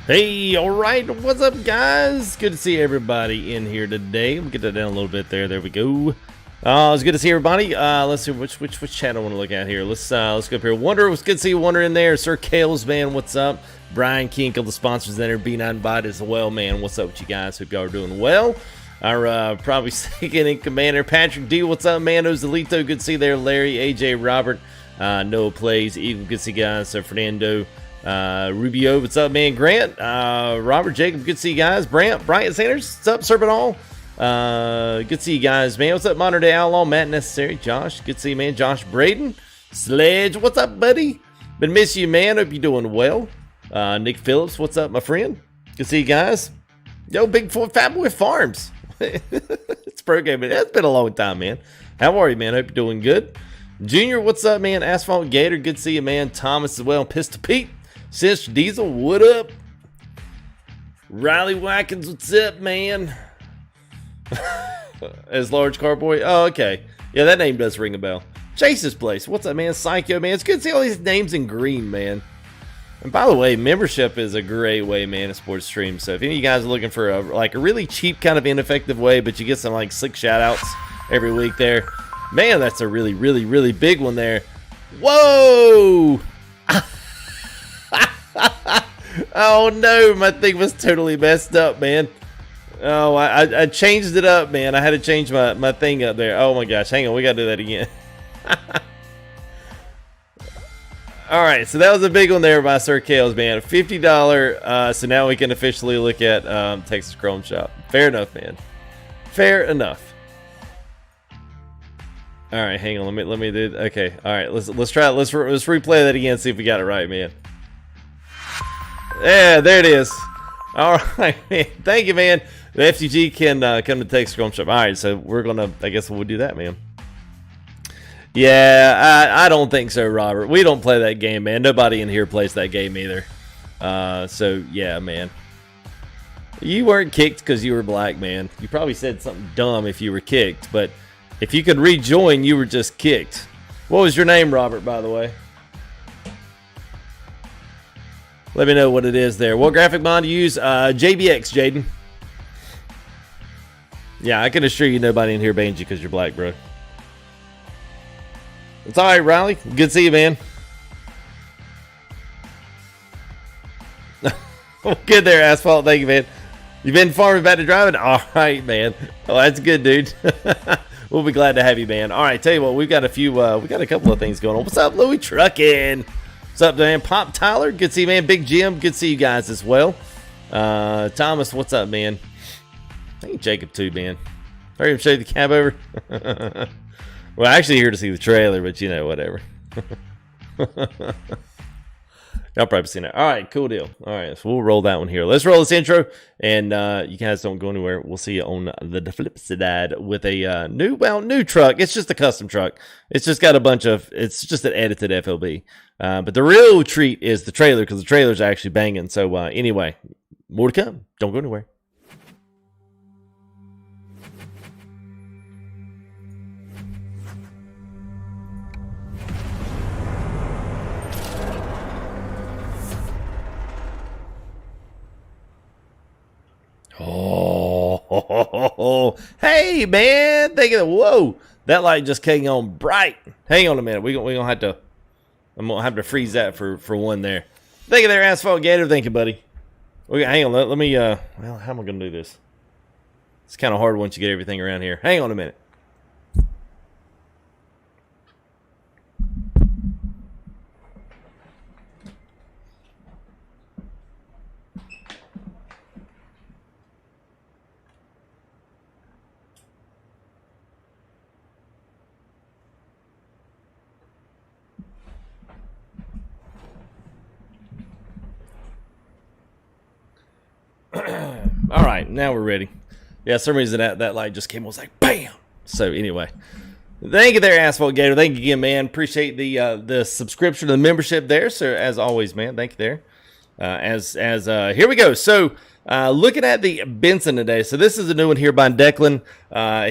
Hey, all right, what's up, guys? Good to see everybody in here today. We'll get that down a little bit there. There we go. It's good to see everybody. Let's see which chat I want to look at here. Let's go up here. Wonder, it's good to see you. Wonder in there. Sir Kales, man, what's up? Brian Kinkle, the sponsors in there. B9 Bot as well, man. What's up with you guys? Hope y'all are doing well. Our probably second in commander, Patrick D. What's up, man? Ozelito, good to see you there. Larry, AJ, Robert, Noah Plays, Eagle, good to see you guys. Fernando. Rubio, what's up, man? Grant, Robert, Jacob, good to see you guys. Brian Sanders, what's up, Serpent All? Good to see you guys, man. What's up, Modern Day Outlaw? Matt Necessary, Josh, good to see you, man. Josh Braden, Sledge, what's up, buddy? Been missing you, man. Hope you're doing well. Nick Phillips, what's up, my friend? Good to see you guys. Yo, Fat Boy Farms. It's programming. It's been a long time, man. How are you, man? Hope you're doing good. Junior, what's up, man? Asphalt Gator, good to see you, man. Thomas as well. Pistol Pete. Sister Diesel, what up? Riley Watkins, what's up, man? As Large Carboy. Oh, okay. Yeah, that name does ring a bell. Chase's Place, what's up, man? Psycho, man. It's good to see all these names in green, man. And by the way, membership is a great way, man, to sports stream. So if any of you guys are looking for a really cheap kind of ineffective way, but you get some like slick shout outs every week there, man, that's a really big one there. Whoa! Oh no, my thing was totally messed up, man. Oh, I changed it up, man. I had to change my thing up there. Oh my gosh, hang on, we gotta do that again. Alright, so that was a big one there by Sir Kales, man. $50, so now we can officially look at Texas Chrome Shop. Fair enough, man. Fair enough. Alright, hang on, let me do. Okay, alright, let's try it. Let's replay that again, see if we got it right, man. Yeah, there it is. All right, man. Thank you, man. The FTG can come to Texas Chrome Shop. All right, so we're gonna. I guess we'll do that, man. Yeah, I don't think so, Robert. We don't play that game, man. Nobody in here plays that game either. So yeah, man. You weren't kicked because you were black, man. You probably said something dumb if you were kicked, but if you could rejoin, you were just kicked. What was your name, Robert? By the way. Let me know what it is there. What graphic mod do you use? JBX, Jaden. Yeah, I can assure you nobody in here bans you because you're black, bro. It's all right, Riley. Good to see you, man. Good there, Asphalt. Thank you, man. You been farming back to driving? All right, man. Oh, that's good, dude. We'll be glad to have you, man. All right, tell you what, we've got a few, we got a couple of things going on. What's up, Louie Truckin'? What's up, man? Pop Tyler, good to see you, man. Big Jim, good to see you guys as well. Thomas, what's up, man? I think Jacob too, man. Hurry up, show you the cab over. Well, actually here to see the trailer, but you know, whatever. Y'all probably seen it. All right, cool deal. All right, so we'll roll that one here. Let's roll this intro, and you guys don't go anywhere. We'll see you on the flip side with a new truck. It's just a custom truck. It's just got a bunch of. It's just an edited FLB. But the real treat is the trailer because the trailer's actually banging. So anyway, more to come. Don't go anywhere. Oh, hey, man. Thank you. Whoa, that light just came on bright. Hang on a minute. We're gonna have to. I'm gonna have to freeze that for one there. Thank you there, Asphalt Gator. Thank you, buddy. Okay, hang on. Let me. Well, how am I gonna do this? It's kind of hard once you get everything around here. Hang on a minute. All right, now we're ready. Yeah, some reason that light just came. I was like, bam. So anyway, thank you there, Asphalt Gator. Thank you again, man. Appreciate the subscription, the membership there. So as always, man, thank you there. Here we go. So looking at the Benson today. So this is a new one here by Declan.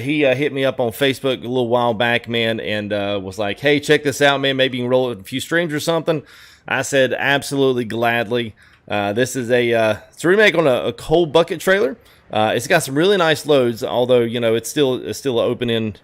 He hit me up on Facebook a little while back, man, and was like, hey, check this out, man. Maybe you can roll it in a few streams or something. I said, absolutely, gladly. This is it's a remake on a coal bucket trailer. It's got some really nice loads, although it's still an open-end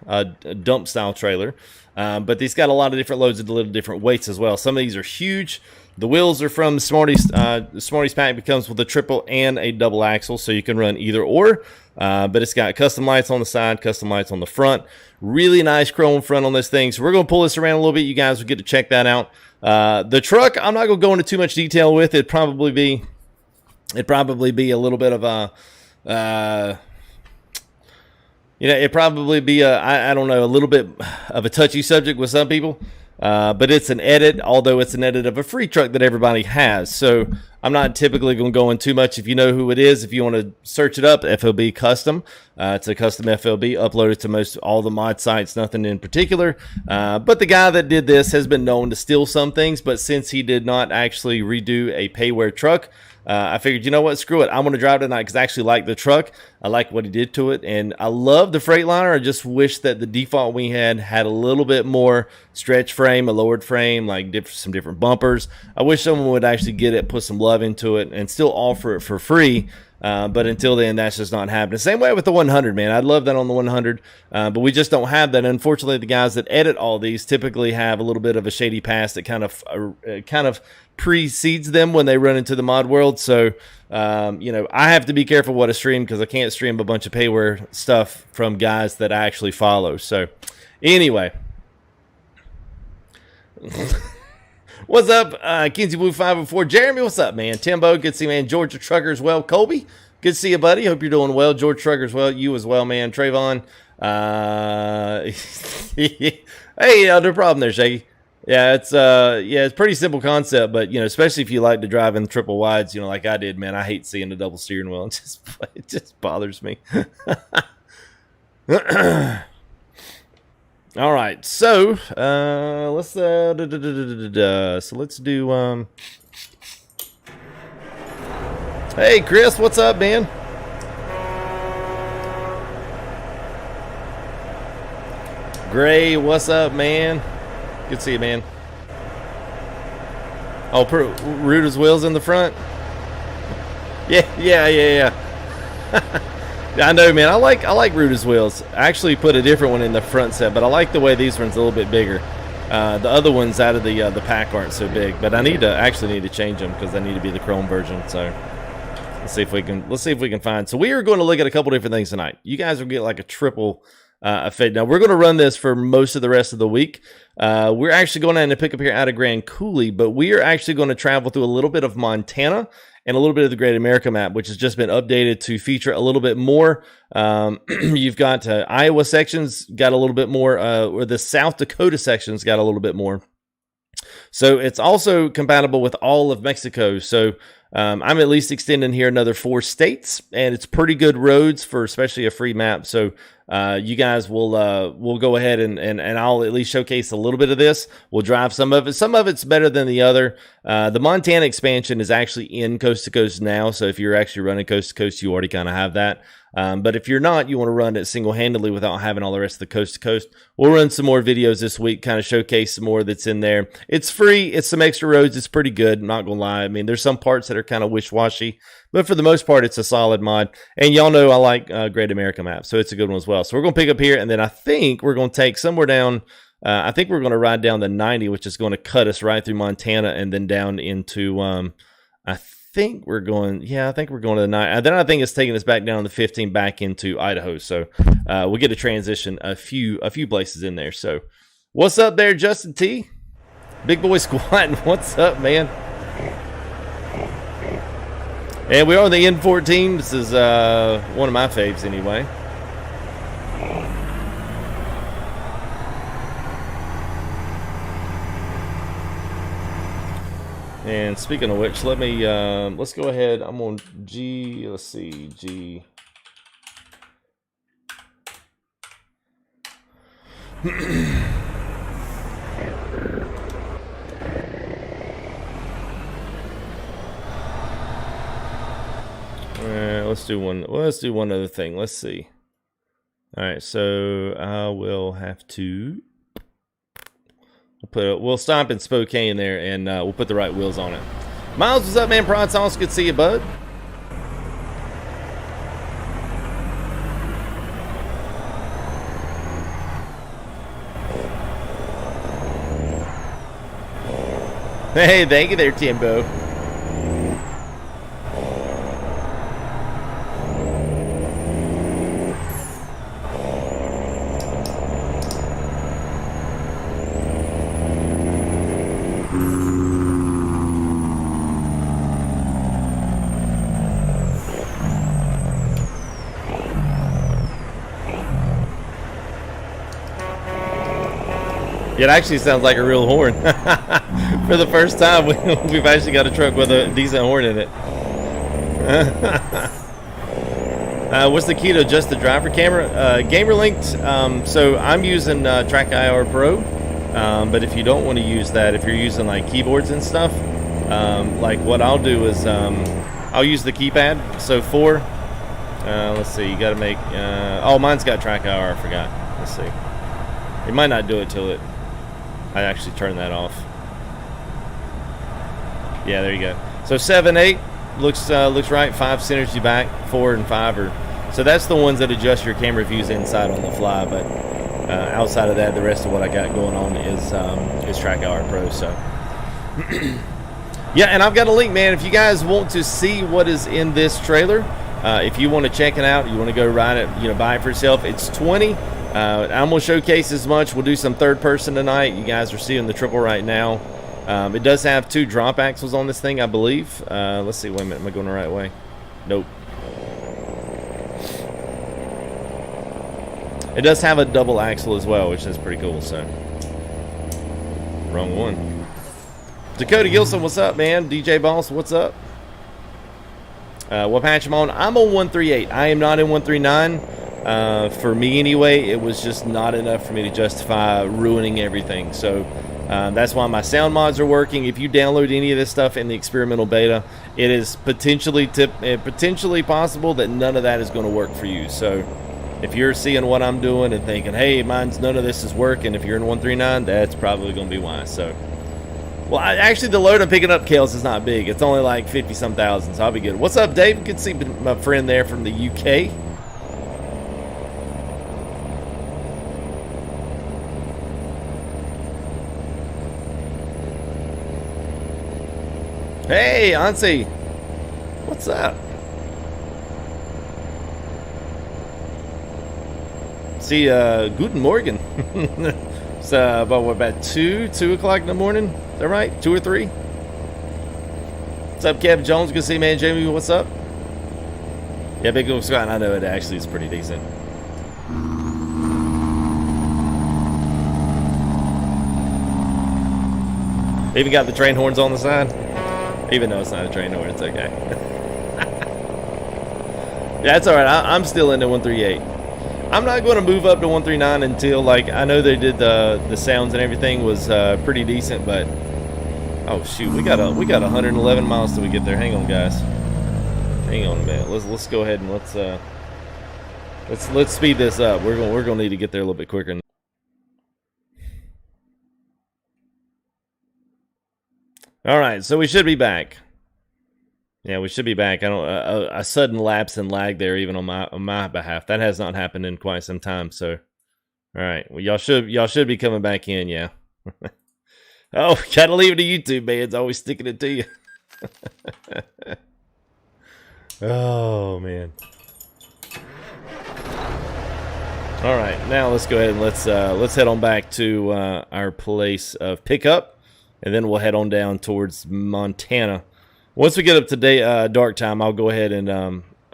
dump style trailer. But these got a lot of different loads at a little different weights as well. Some of these are huge. The wheels are from Smarties. Smarties pack comes with a triple and a double axle, so you can run either or. But it's got custom lights on the side, custom lights on the front. Really nice chrome front on this thing. So we're going to pull this around a little bit. You guys will get to check that out. The truck, I'm not going to go into too much detail with. It'd probably be a little bit of a, it'd probably be I don't know, a little bit of a touchy subject with some people. But it's an edit, although it's an edit of a free truck that everybody has. So I'm not typically going to go in too much. If you know who it is, if you want to search it up, FLB Custom. It's a custom FLB uploaded to most all the mod sites, nothing in particular. But the guy that did this has been known to steal some things, but since he did not actually redo a payware truck, I figured, you know what, screw it. I'm going to drive it tonight because I actually like the truck. I like what he did to it, and I love the Freightliner. I just wish that the default we had a little bit more stretch frame, a lowered frame, like some different bumpers. I wish someone would actually get it, put some love into it, and still offer it for free. But until then, that's just not happening. Same way with the 100, man. I'd love that on the 100, but we just don't have that. Unfortunately, the guys that edit all these typically have a little bit of a shady past that kind of precedes them when they run into the mod world. So, I have to be careful what I stream because I can't stream a bunch of payware stuff from guys that I actually follow. So, anyway. What's up, Kinsey Blue 504? Jeremy, what's up, man? Timbo, good to see you, man. Georgia Trucker as well. Colby, good to see you, buddy. Hope you're doing well. George Trucker as well. You as well, man. Trayvon. Hey, no problem there, Shaggy. Yeah, it's pretty simple concept, but especially if you like to drive in triple wides, like I did, man. I hate seeing the double steering wheel. It just bothers me. All right, so let's do. Hey, Chris, what's up, man? Gray, what's up, man? Good to see you, man. Oh, Ruta's wheels in the front. Yeah. I know, man. I like Ruta's wheels. I actually put a different one in the front set, but I like the way these ones a little bit bigger. The other ones out of the pack aren't so big, but I need to change them because they need to be the chrome version. So let's see if we can find. So we are going to look at a couple different things tonight. You guys will get like a triple effect. Now we're going to run this for most of the rest of the week. We're actually going to pick up here out of Grand Coulee, but we are actually going to travel through a little bit of Montana and a little bit of the Great America map, which has just been updated to feature a little bit more. You've got Iowa sections got a little bit more, or the South Dakota sections got a little bit more. So it's also compatible with all of Mexico. So I'm at least extending here another 4 states, and it's pretty good roads for especially a free map. So you guys will go ahead and I'll at least showcase a little bit of this. We'll drive some of it. Some of it's better than the other. The Montana expansion is actually in coast to coast now. So if you're actually running coast to coast, you already kind of have that. But if you're not, you want to run it single-handedly without having all the rest of the coast to coast. We'll run some more videos this week, kind of showcase some more that's in there. It's free. It's some extra roads. It's pretty good. I'm not going to lie. I mean, there's some parts that are kind of wish-washy, but for the most part, it's a solid mod. And y'all know I like Great America Map, so it's a good one as well. So we're going to pick up here, and then I think we're going to take somewhere down. I think we're going to ride down the 90, which is going to cut us right through Montana and then down into, I think we're going to the 9. And then I think it's taking us back down the 15 back into Idaho. So we'll get to transition a few places in there. So what's up there, Justin T? Big boy squatting. What's up, man? And we're on the N14. This is one of my faves anyway. And speaking of which, let me let's go ahead. I'm on G. Let's see, G. Let's do one. Well, let's do one other thing. Let's see. All right, so I will have to. We'll stop in Spokane there, and we'll put the right wheels on it. Miles, what's up, man? Prod Sauce, good to see you, bud. Hey, thank you there, Timbo. It actually sounds like a real horn. For the first time, we've actually got a truck with a decent horn in it. What's the key to adjust the driver camera? Gamer linked. So I'm using Track IR Pro. But if you don't want to use that, if you're using like keyboards and stuff, like what I'll do is I'll use the keypad. So let's see, you got to make. Oh, mine's got Track IR. I forgot. Let's see. It might not do it till I actually turn that off. Yeah, there you go. So 7, 8 looks right. 5 synergy back. 4 and 5 are. So that's the ones that adjust your camera views inside on the fly. But outside of that, the rest of what I got going on is Track IR Pro. So yeah, and I've got a link, man. If you guys want to see what is in this trailer, if you want to check it out, you want to go ride it, buy it for yourself. It's $20. I'm going to showcase as much. We'll do some third person tonight. You guys are seeing the triple right now. It does have 2 drop axles on this thing, I believe. Let's see. Wait a minute. Am I going the right way? Nope. It does have a double axle as well, which is pretty cool. So, wrong one. Dakota Gilson, what's up, man? DJ Boss, what's up? What patch am I on? I'm on 138. I am not in 139. For me anyway, it was just not enough for me to justify ruining everything. So that's why my sound mods are working. If you download any of this stuff in the experimental beta, it is potentially possible that none of that is going to work for you. So if you're seeing what I'm doing and thinking, hey, none of this is working, if you're in 139, that's probably going to be why. So, well, actually, the load I'm picking up, Kales, is not big. It's only like 50-some thousand, so I'll be good. What's up, Dave? Good to see my friend there from the UK. Hey, Ansi. What's up? See, guten Morgen. It's about 2 o'clock in the morning? Is that right? 2 or 3? What's up, Kevin Jones? Good to see you, man. Jamie, what's up? Yeah, Big Old Scott, I know it actually is pretty decent. Even got the train horns on the side. Even though it's not a train horn, it's okay. Yeah, it's alright. I'm still into 138. I'm not going to move up to 139 until, like, I know they did the sounds and everything was pretty decent, but oh shoot, we got 111 miles till we get there. Hang on, guys. Hang on a minute. Let's go ahead and let's speed this up. We're gonna need to get there a little bit quicker. All right, so we should be back. Yeah, we should be back. I don't a sudden lapse and lag there, even on my behalf. That has not happened in quite some time. So, all right, well, y'all should be coming back in. Yeah. Oh, gotta leave it to YouTube, man. It's always sticking it to you. Oh man. All right, now let's go ahead and let's head on back to our place of pickup. And then we'll head on down towards Montana. Once we get up to dark time, I'll go ahead and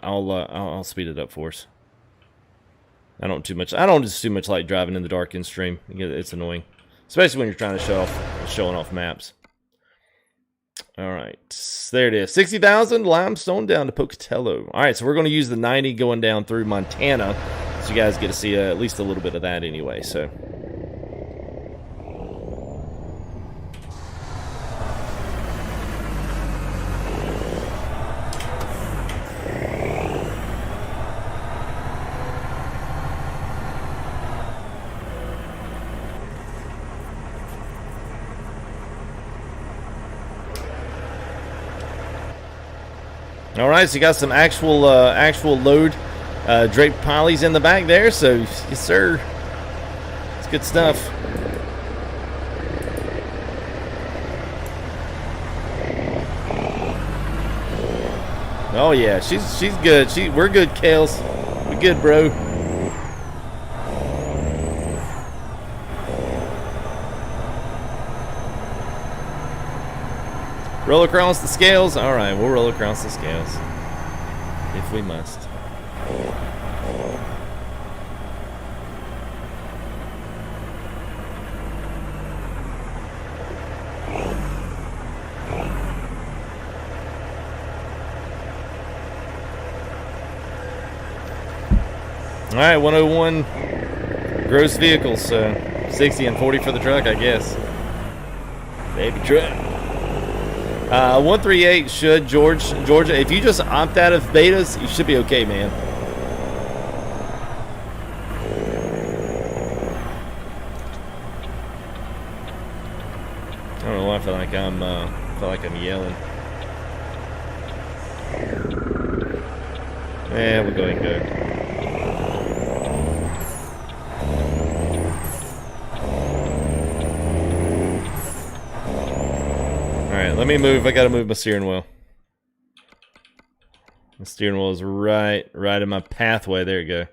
I'll speed it up for us. I don't just too much like driving in the dark in stream. It's annoying, especially when you're trying to showing off maps. All right, there it is. 60,000 limestone down to Pocatello. All right, so we're going to use the 90 going down through Montana, so you guys get to see at least a little bit of that anyway. So. All right, so you got some actual load draped polys in the back there. So yes, sir, it's good stuff. Oh yeah, she's good. We're good, Kales. We good, bro. Roll across the scales. All right, we'll roll across the scales if we must. All right, 101 gross vehicles, so 60 and 40 for the truck, I guess. Baby truck. 138 should, Georgia. If you just opt out of betas, you should be okay, man. I don't know why I feel like I'm yelling. Yeah, we'll go ahead and go. Alright, let me move. I gotta move my steering wheel. The steering wheel is right in my pathway. There you go.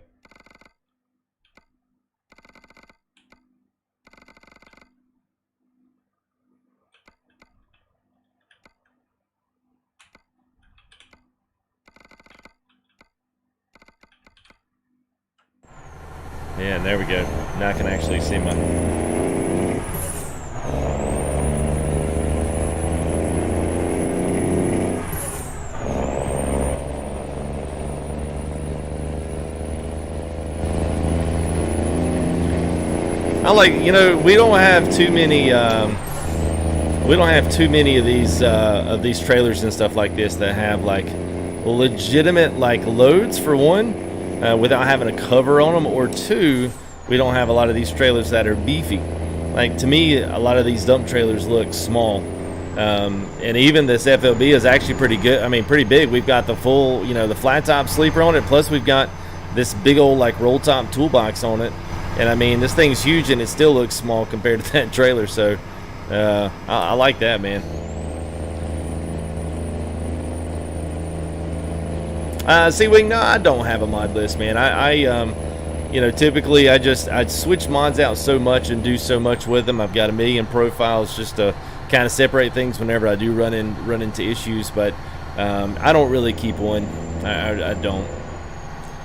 Yeah, there we go. Now I can actually see my... I like, you know, we don't have too many of these trailers and stuff like this that have like legitimate like loads, for one, without having a cover on them, or two, we don't have a lot of these trailers that are beefy. Like, to me, a lot of these dump trailers look small, and even this FLB is actually pretty good. I mean, pretty big. We've got the full, you know, the flat top sleeper on it, plus we've got this big old like roll top toolbox on it. And I mean, this thing's huge and it still looks small compared to that trailer. So I like that, man. See, Wing, no, I don't have a mod list, man. You know, typically I'd switch mods out so much and do so much with them. I've got a million profiles just to kind of separate things whenever I do run into issues. But I don't really keep one. I don't.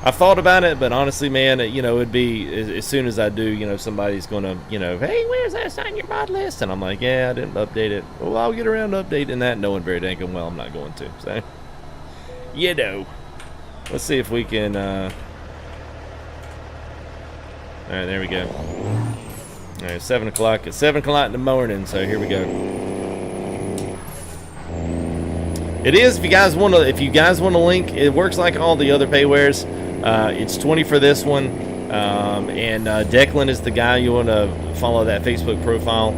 I've thought about it, but honestly, man, you know, it'd be as soon as I do, you know, somebody's gonna, you know, hey, where's that on your mod list? And I'm like, yeah, I didn't update it. Well, I'll get around to updating that, knowing very dang well I'm not going to. So, you know, let's see if we can. All right, there we go. All right, 7 o'clock. It's 7 o'clock in the morning. So here we go. It is. If you guys want to link, it works like all the other paywares. It's 20 for this one, and Declan is the guy you want to follow, that Facebook profile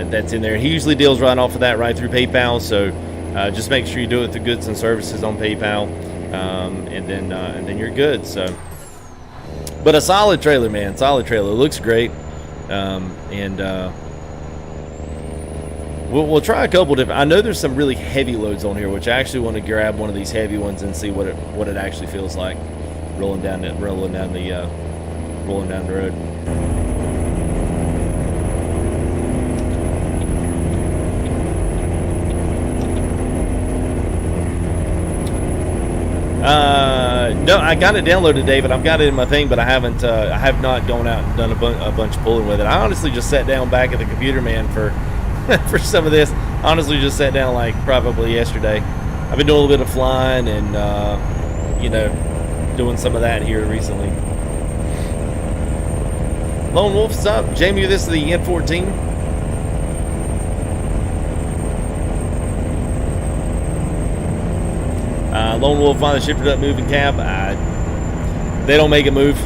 that's in there. He usually deals right off of that right through PayPal, so just make sure you do it through goods and services on PayPal, and then you're good. So, but a solid trailer, man. Solid trailer. It looks great, and we'll try a couple different. I know there's some really heavy loads on here, which I actually want to grab one of these heavy ones and see what it actually feels like. Rolling down the road. No, I got it downloaded, David. I've got it in my thing, but I have not gone out and done a bunch of pulling with it. I honestly just sat down back at the computer, man, for for some of this. Honestly, just sat down like probably yesterday. I've been doing a little bit of flying and you know, doing some of that here recently. Lone Wolf's up. Jamie, this is the N14. Lone Wolf finally shifted up moving cab. They don't make it move.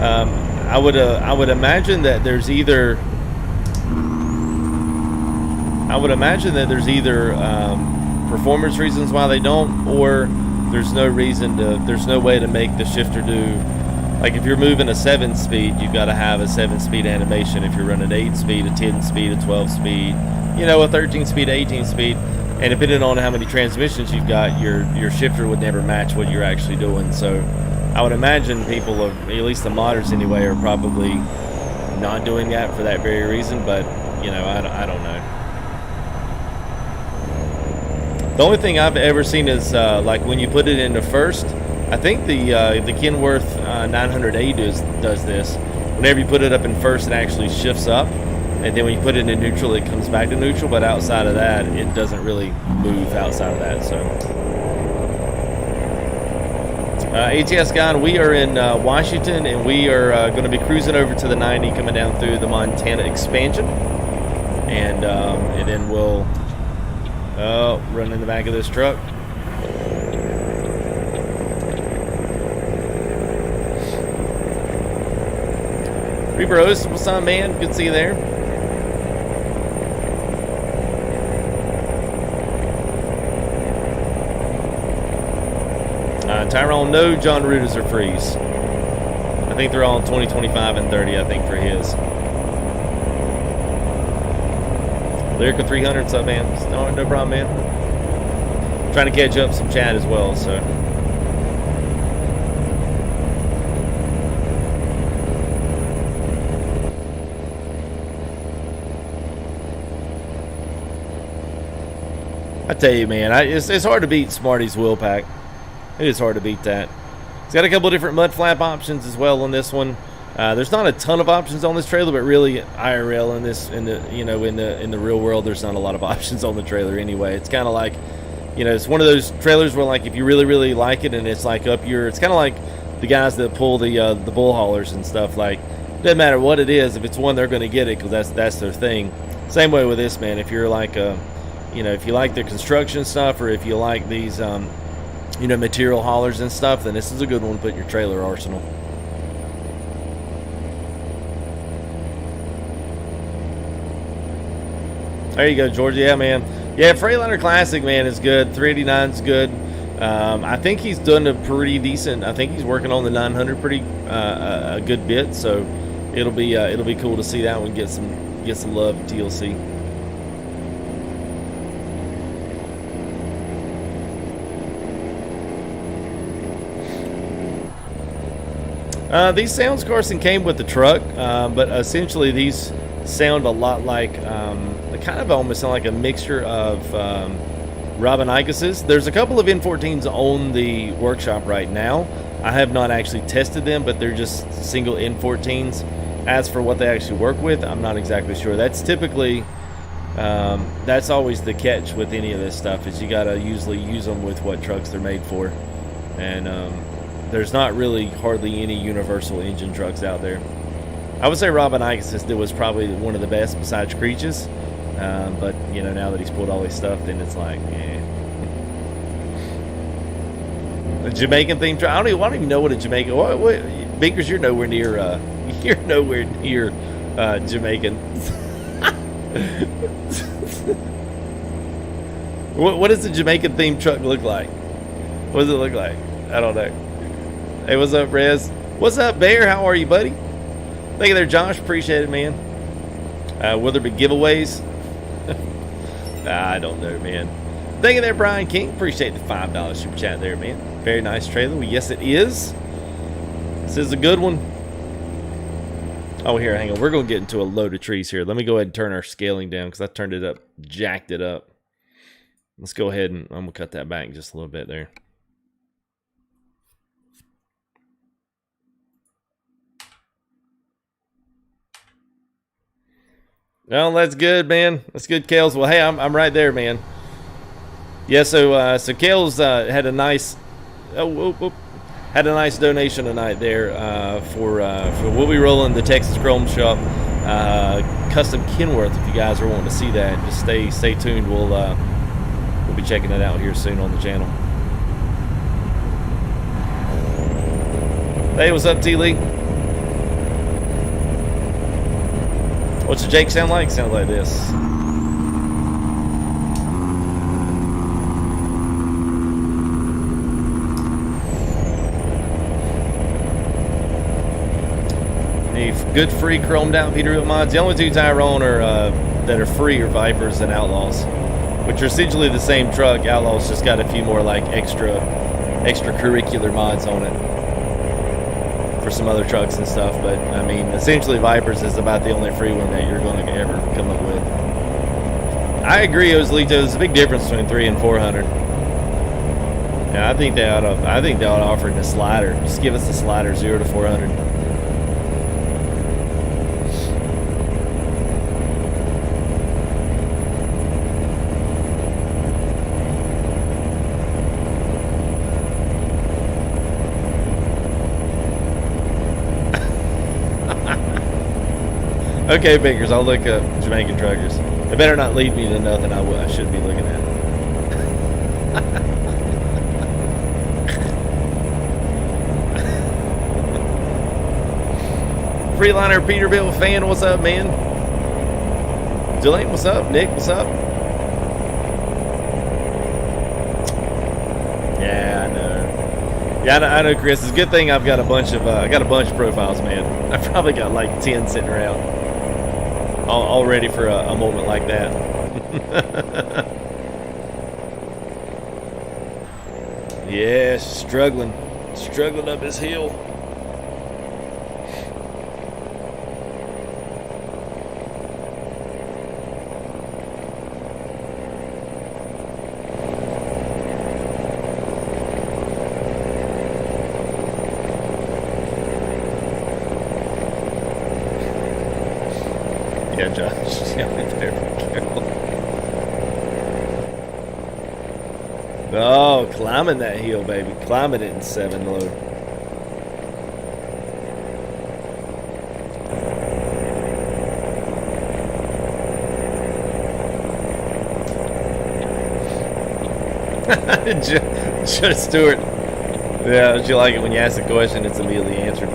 I would imagine that there's either performance reasons why they don't, or there's no way to make the shifter do, like if you're moving a 7-speed, you've got to have a 7-speed animation. If you're running 8-speed, a 10-speed, a 12-speed, you know, a 13-speed, 18-speed, and depending on how many transmissions you've got, your shifter would never match what you're actually doing. So I would imagine people, at least the modders anyway, are probably not doing that for that very reason, but you know, I don't know. The only thing I've ever seen is like when you put it into first. I think the Kenworth 900A does this. Whenever you put it up in first, it actually shifts up, and then when you put it in neutral, it comes back to neutral. But outside of that, it doesn't really move outside of that. So, ATS guy, we are in Washington, and we are going to be cruising over to the 90, coming down through the Montana expansion, and then we'll run in the back of this truck. Bros, what's up, man? Good to see you there. Tyrone, no John Ruders or Freeze. I think they're all 20, 25, and 30, I think, for his. Lyrica 300, what's up, man? No problem, man. Trying to catch up some chat as well, so. I tell you, man, it's hard to beat Smarty's wheel pack. It is hard to beat that. It's got a couple of different mud flap options as well on this one. There's not a ton of options on this trailer, but really IRL in the real world, there's not a lot of options on the trailer anyway. It's kind of like, you know, it's one of those trailers where, like, if you really, really like it and it's like it's kind of like the guys that pull the bull haulers and stuff. Like, doesn't matter what it is, if it's one, they're going to get it because that's their thing. Same way with this, man. If you're like if you like the construction stuff, or if you like these material haulers and stuff, then this is a good one to put in your trailer arsenal. There you go, George. Yeah, man. Yeah, Freightliner Classic, man, is good. 389's good. I think he's done a pretty decent. I think he's working on the 900 pretty a good bit. So it'll be cool to see that one get some love at TLC. These sounds, Carson, came with the truck, but essentially these sound a lot like, they kind of almost sound like a mixture of Robinikuses. There's a couple of N14s on the workshop right now. I have not actually tested them, but they're just single N14s. As for what they actually work with, I'm not exactly sure. That's typically, that's always the catch with any of this stuff, is you gotta usually use them with what trucks they're made for. And there's not really hardly any universal engine trucks out there. I would say Robinikuses was probably one of the best besides Creech's, but you know, now that he's pulled all his stuff, then it's like, a Jamaican themed truck. I don't even know what a Jamaican. What Binkers? You're nowhere near. You're nowhere near Jamaican. What does the Jamaican themed truck look like? What does it look like? I don't know. Hey, what's up, Rez? What's up, Bear? How are you, buddy? Thank you there, Josh. Appreciate it, man. Will there be giveaways? I don't know, man. Thank you there, Brian King. Appreciate the $5 super chat there, man. Very nice trailer. Well, yes, it is. This is a good one. Oh, here, hang on. We're going to get into a load of trees here. Let me go ahead and turn our scaling down because I turned it up, jacked it up. Let's go ahead and I'm going to cut that back just a little bit there. Well, that's good, man. That's good, Kales. Well, hey, I'm right there, man. Yeah, so Kales had a nice donation tonight there for we'll be rolling the Texas Chrome Shop custom Kenworth. If you guys are wanting to see that, just stay tuned. We'll be checking it out here soon on the channel. Hey, what's up, T Lee? What's the Jake sound like? Sounds like this. good free chromed out Peterbilt mods. The only two Tyrone are that are free are Vipers and Outlaws, which are essentially the same truck. Outlaws just got a few more like extracurricular mods on it for some other trucks and stuff. But I mean, essentially Vipers is about the only free one that you're going to ever come up with. I agree, Ozlito. There's a big difference between 3 and 400. Yeah, I think they ought to offer it in a slider. Just give us the slider 0 to 400. Okay, Bakers, I'll look up Jamaican truckers. They better not lead me to nothing I should be looking at. Freeliner Peterbilt fan, what's up, man? Delane, what's up? Nick, what's up? Yeah, I know. Yeah, I know, Chris. It's a good thing I've got a bunch of profiles, man. I've probably got like 10 sitting around, all ready for a moment like that. Yeah, struggling up this hill. Yeah, Josh. Yeah, there, careful. Oh, climbing that hill, baby. Climbing it in 7 low. Joe Stewart. Yeah, don't you like it when you ask a question, it's immediately answered.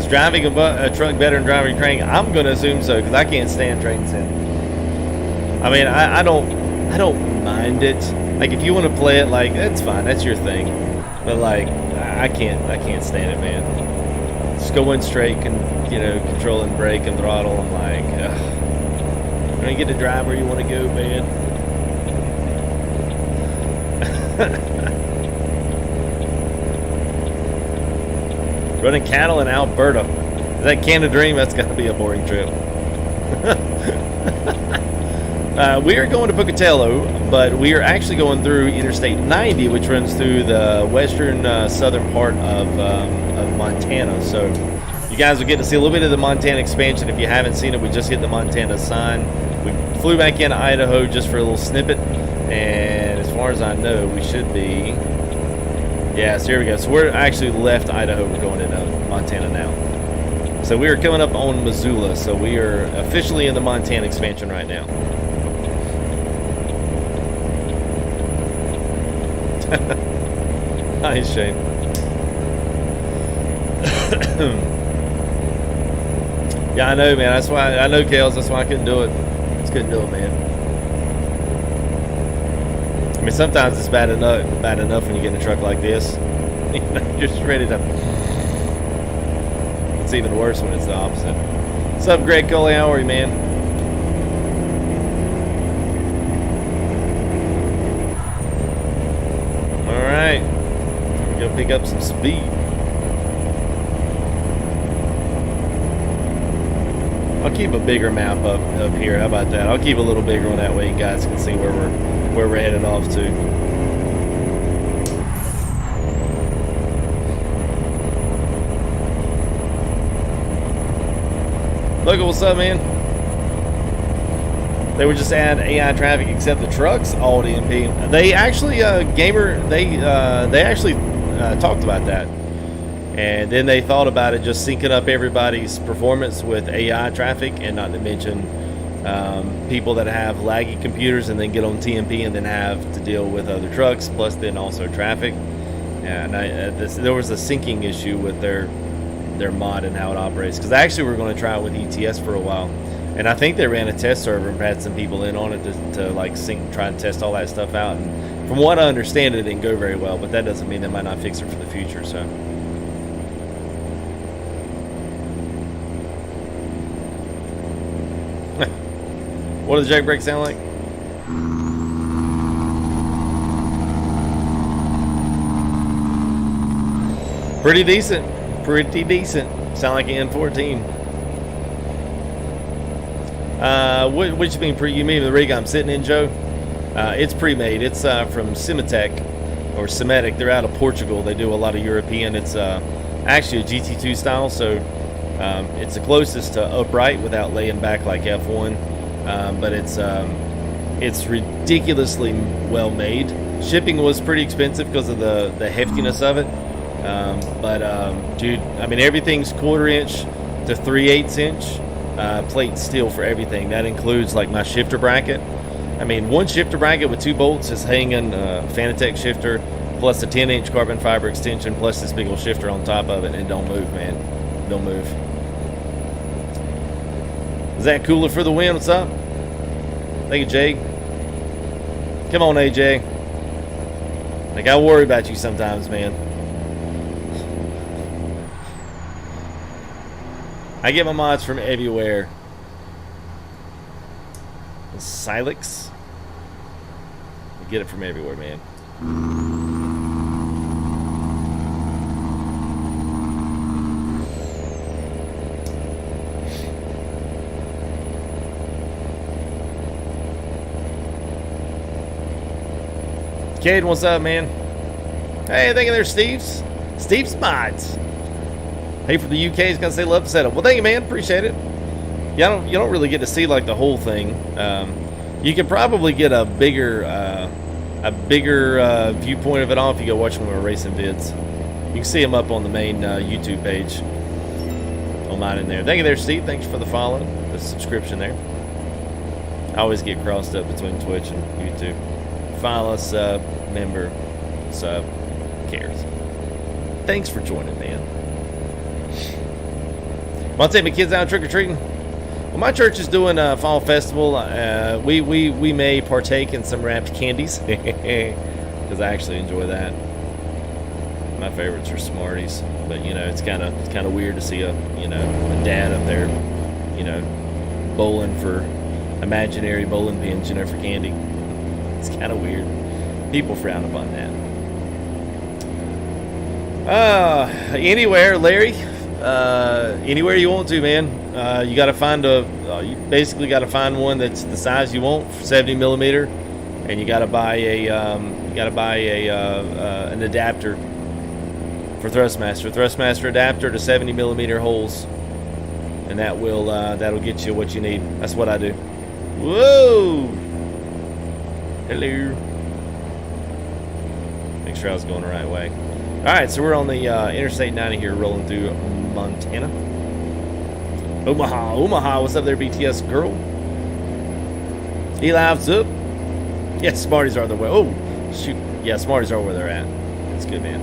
Driving a truck better than driving a train? I'm going to assume so, because I can't stand train sim. I mean, I don't mind it. Like, if you want to play it, like, that's fine, that's your thing. But like, I can't stand it, man. Just going straight, controlling brake and throttle. I'm like, ugh. You're gonna get to drive where you want to go, man. Running cattle in Alberta. Is that Canada Dream? That's got to be a boring trip. We are going to Pocatello, but we are actually going through Interstate 90, which runs through the western southern part of Montana. So you guys will get to see a little bit of the Montana expansion. If you haven't seen it, we just hit the Montana sign. We flew back into Idaho just for a little snippet, and as far as I know, we should be... Yeah, so here we go. So we're actually left Idaho. We're going into Montana now. So we are coming up on Missoula. So we are officially in the Montana expansion right now. Nice, Shane. Yeah, I know, man. That's why I know, Kales. That's why I couldn't do it. Just couldn't do it, man. I mean, sometimes it's bad enough when you get in a truck like this. You know, you're just ready to... It's even worse when it's the opposite. What's up, Greg Coley? How are you, man? Alright. Go pick up some speed. I'll keep a bigger map up here. How about that? I'll keep a little bigger one, that way you guys can see where we're headed off to. Look, what's up, man? They would just add AI traffic except the trucks, all DMP. They actually, they actually talked about that. And then they thought about it just syncing up everybody's performance with AI traffic, and not to mention people that have laggy computers and then get on TMP and then have to deal with other trucks, plus then also traffic. Yeah, and there was a syncing issue with their mod and how it operates. Because actually we were going to try it with ETS for a while, and I think they ran a test server and had some people in on it to like sync, try and test all that stuff out. And From what I understand, it didn't go very well, but that doesn't mean they might not fix it for the future. So. What does the jack brake sound like? Pretty decent. Pretty decent. Sound like an N14. What you mean? You mean the rig I'm sitting in, Joe? It's pre-made. It's from Cimetec or Cimetic. They're out of Portugal. They do a lot of European. It's actually a GT2 style, so it's the closest to upright without laying back like F1. But it's ridiculously well made. Shipping was pretty expensive because of the heftiness of it. Dude, I mean, everything's 1/4 inch to 3/8 inch plate steel for everything. That includes like my shifter bracket. I mean, one shifter bracket with 2 bolts is hanging Fanatec shifter plus a 10-inch carbon fiber extension plus this big old shifter on top of it, and it don't move, man. Don't move. Is that cooler for the win? What's up? Thank you, Jay. Come on, AJ. Like, I worry about you sometimes, man. I get my mods from everywhere. Silex. I get it from everywhere, man. Cade, what's up, man? Hey, thank you there, Steve's mods. Hey, for the UK, he's gonna say love the setup. Well, thank you, man. Appreciate it. Yeah, you don't really get to see like the whole thing. You can probably get a bigger viewpoint of it all if you go watch one of our racing vids. You can see them up on the main YouTube page. On mine in there. Thank you there, Steve. Thanks for the follow, the subscription there. I always get crossed up between Twitch and YouTube. Follow, sub, member, sub, cares. Thanks for joining, man. Want to take my kids out trick-or-treating? Well, my church is doing a fall festival. We may partake in some wrapped candies because I actually enjoy that. My favorites are Smarties, but you know it's kind of weird to see a dad up there, bowling for imaginary bowling pins, for candy. It's kind of weird. People frown upon that. Anywhere, Larry. Anywhere you want to, man. You got to find you basically got to find one that's the size you want, 70 millimeter, and you got to buy an adapter for Thrustmaster adapter to 70 millimeter holes, and that'll get you what you need. That's what I do. Whoa! Hello. Make sure I was going the right way. All right, so we're on the Interstate 90 here, rolling through Montana. Omaha, what's up there, BTS girl? Eli, what's up? Yeah, Smarties are the way. Oh, shoot. Yeah, Smarties are where they're at. That's good, man.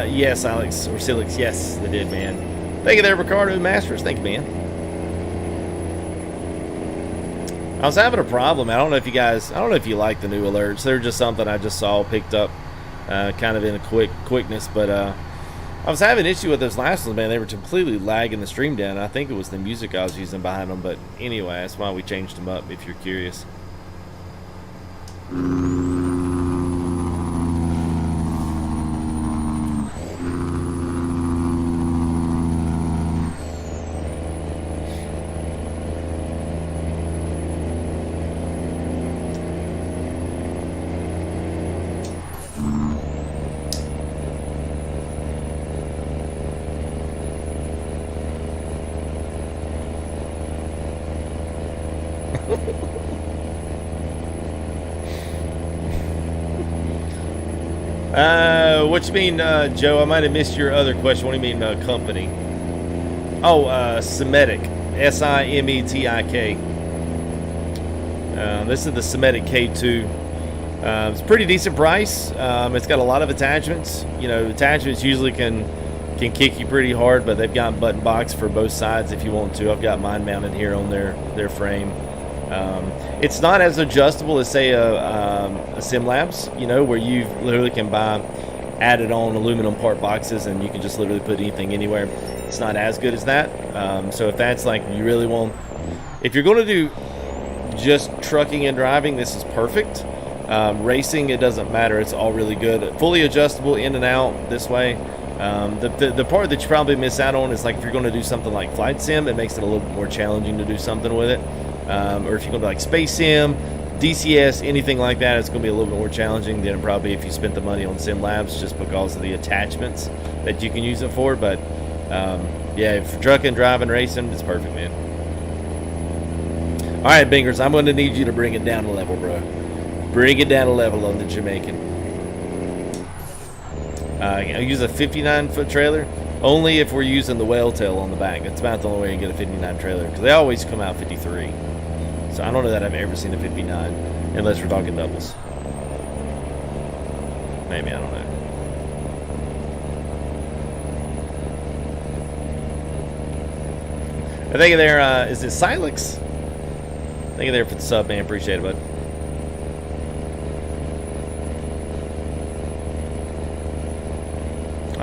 Yes, Alex, or Silix, yes, they did, man. Thank you there, Ricardo Masters. Thank you, man. I was having a problem. I don't know if you like the new alerts. They're just something I just saw, picked up kind of in a quickness, but I was having an issue with those last ones, man. They were completely lagging the stream down. I think it was the music I was using behind them, but anyway, that's why we changed them up, if you're curious. What you mean, Joe? I might have missed your other question. What do you mean, company? Oh, Simetic. S-I-M-E-T-I-K. This is the Simetic K2. It's a pretty decent price. It's got a lot of attachments. Attachments usually can kick you pretty hard, but they've got button box for both sides if you want to. I've got mine mounted here on their frame. It's not as adjustable as, say, a Sim Labs, you know, where you literally can buy added on aluminum part boxes and you can just literally put anything anywhere. It's not as good as that. So if that's like you really want, if you're going to do just trucking and driving, this is perfect. Racing, it doesn't matter. It's all really good. Fully adjustable in and out this way. The part that you probably miss out on is like if you're going to do something like Flight Sim, it makes it a little bit more challenging to do something with it. Or if you're going to like Space Sim, DCS, anything like that, it's going to be a little bit more challenging than probably if you spent the money on Sim Labs just because of the attachments that you can use it for. But yeah, for trucking, driving, racing, it's perfect, man. All right, Bingers, I'm going to need you to bring it down a level, bro. Bring it down a level on the Jamaican. I use a 59-foot trailer, only if we're using the whale tail on the back. That's about the only way you get a 59 trailer, because they always come out 53. So I don't know that I've ever seen a 59, unless we're talking doubles. Maybe, I don't know. I think there, is it Silex? Thank you there for the sub, man. Appreciate it, bud.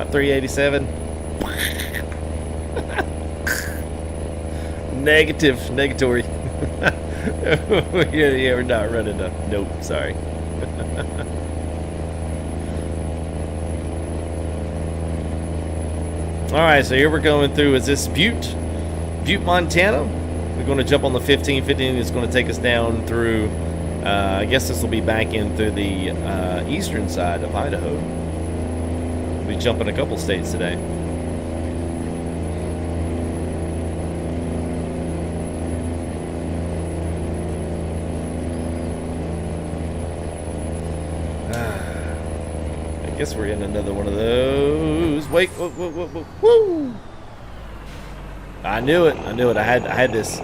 $387. Negatory. Yeah, we're not running a nope. Sorry. All right, so here we're going through. Is this Butte, Montana? We're going to jump on the 1515. It's going to take us down through. I guess this will be back in through the eastern side of Idaho. We'll be jumping a couple states today. I guess we're in another one of those. Wait, whoa. I knew it. I had this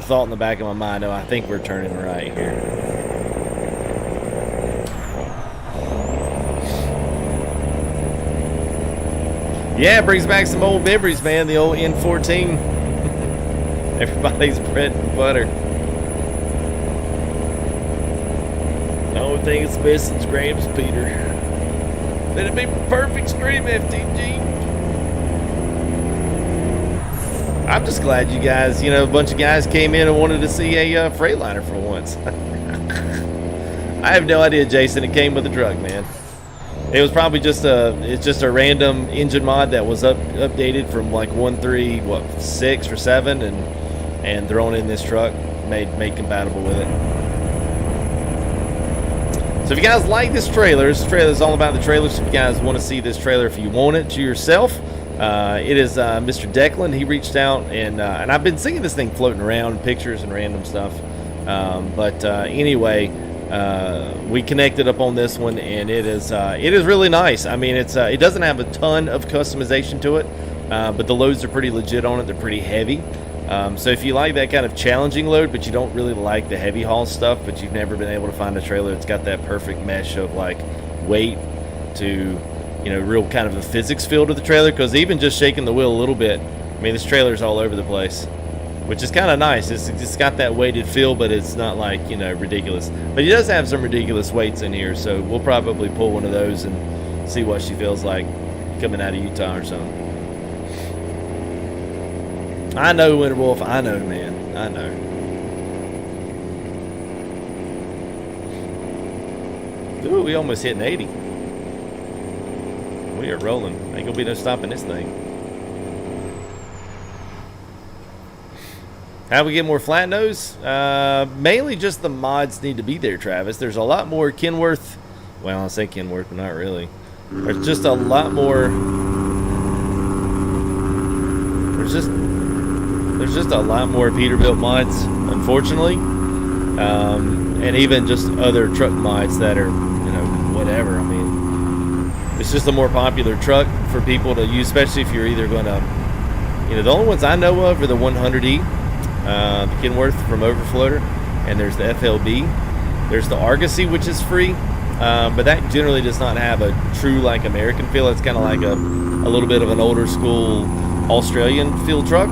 thought in the back of my mind. Oh, I think we're turning right here. Yeah, it brings back some old memories, man. The old N14. Everybody's bread and butter. The only thing that's missing is Graham's Peter. That'd be perfect stream, FTG. I'm just glad you guys, a bunch of guys came in and wanted to see a Freightliner for once. I have no idea, Jason. It came with the truck, man. It was probably just a random engine mod that was updated from like 1.3, 6 or 7, and thrown in this truck, made compatible with it. So if you guys like this trailer is all about the trailers. If you guys want to see this trailer, if you want it to yourself, it is Mr. Declan. He reached out, and I've been seeing this thing floating around, pictures and random stuff. Anyway, we connected up on this one, and it is really nice. I mean, it doesn't have a ton of customization to it, but the loads are pretty legit on it. They're pretty heavy. So if you like that kind of challenging load, but you don't really like the heavy haul stuff, but you've never been able to find a trailer that's got that perfect mesh of like weight to, real kind of a physics feel to the trailer, because even just shaking the wheel a little bit, I mean, this trailer's all over the place, which is kind of nice. It's got that weighted feel, but it's not like, ridiculous. But he does have some ridiculous weights in here, so we'll probably pull one of those and see what she feels like coming out of Utah or something. I know, Winterwolf. I know, man. I know. Ooh, we almost hit an 80. We are rolling. Ain't gonna be no stopping this thing. How do we get more flat nose? Mainly just the mods need to be there, Travis. There's a lot more Kenworth. Well, I say Kenworth, but not really. There's just a lot more. There's just a lot more Peterbilt mods, unfortunately, and even just other truck mods that are, whatever. I mean, it's just a more popular truck for people to use, especially if you're either going to, the only ones I know of are the 100E, the Kenworth from Overfloater, and there's the FLB. There's the Argosy, which is free, but that generally does not have a true like American feel. It's kind of like a little bit of an older school Australian feel truck.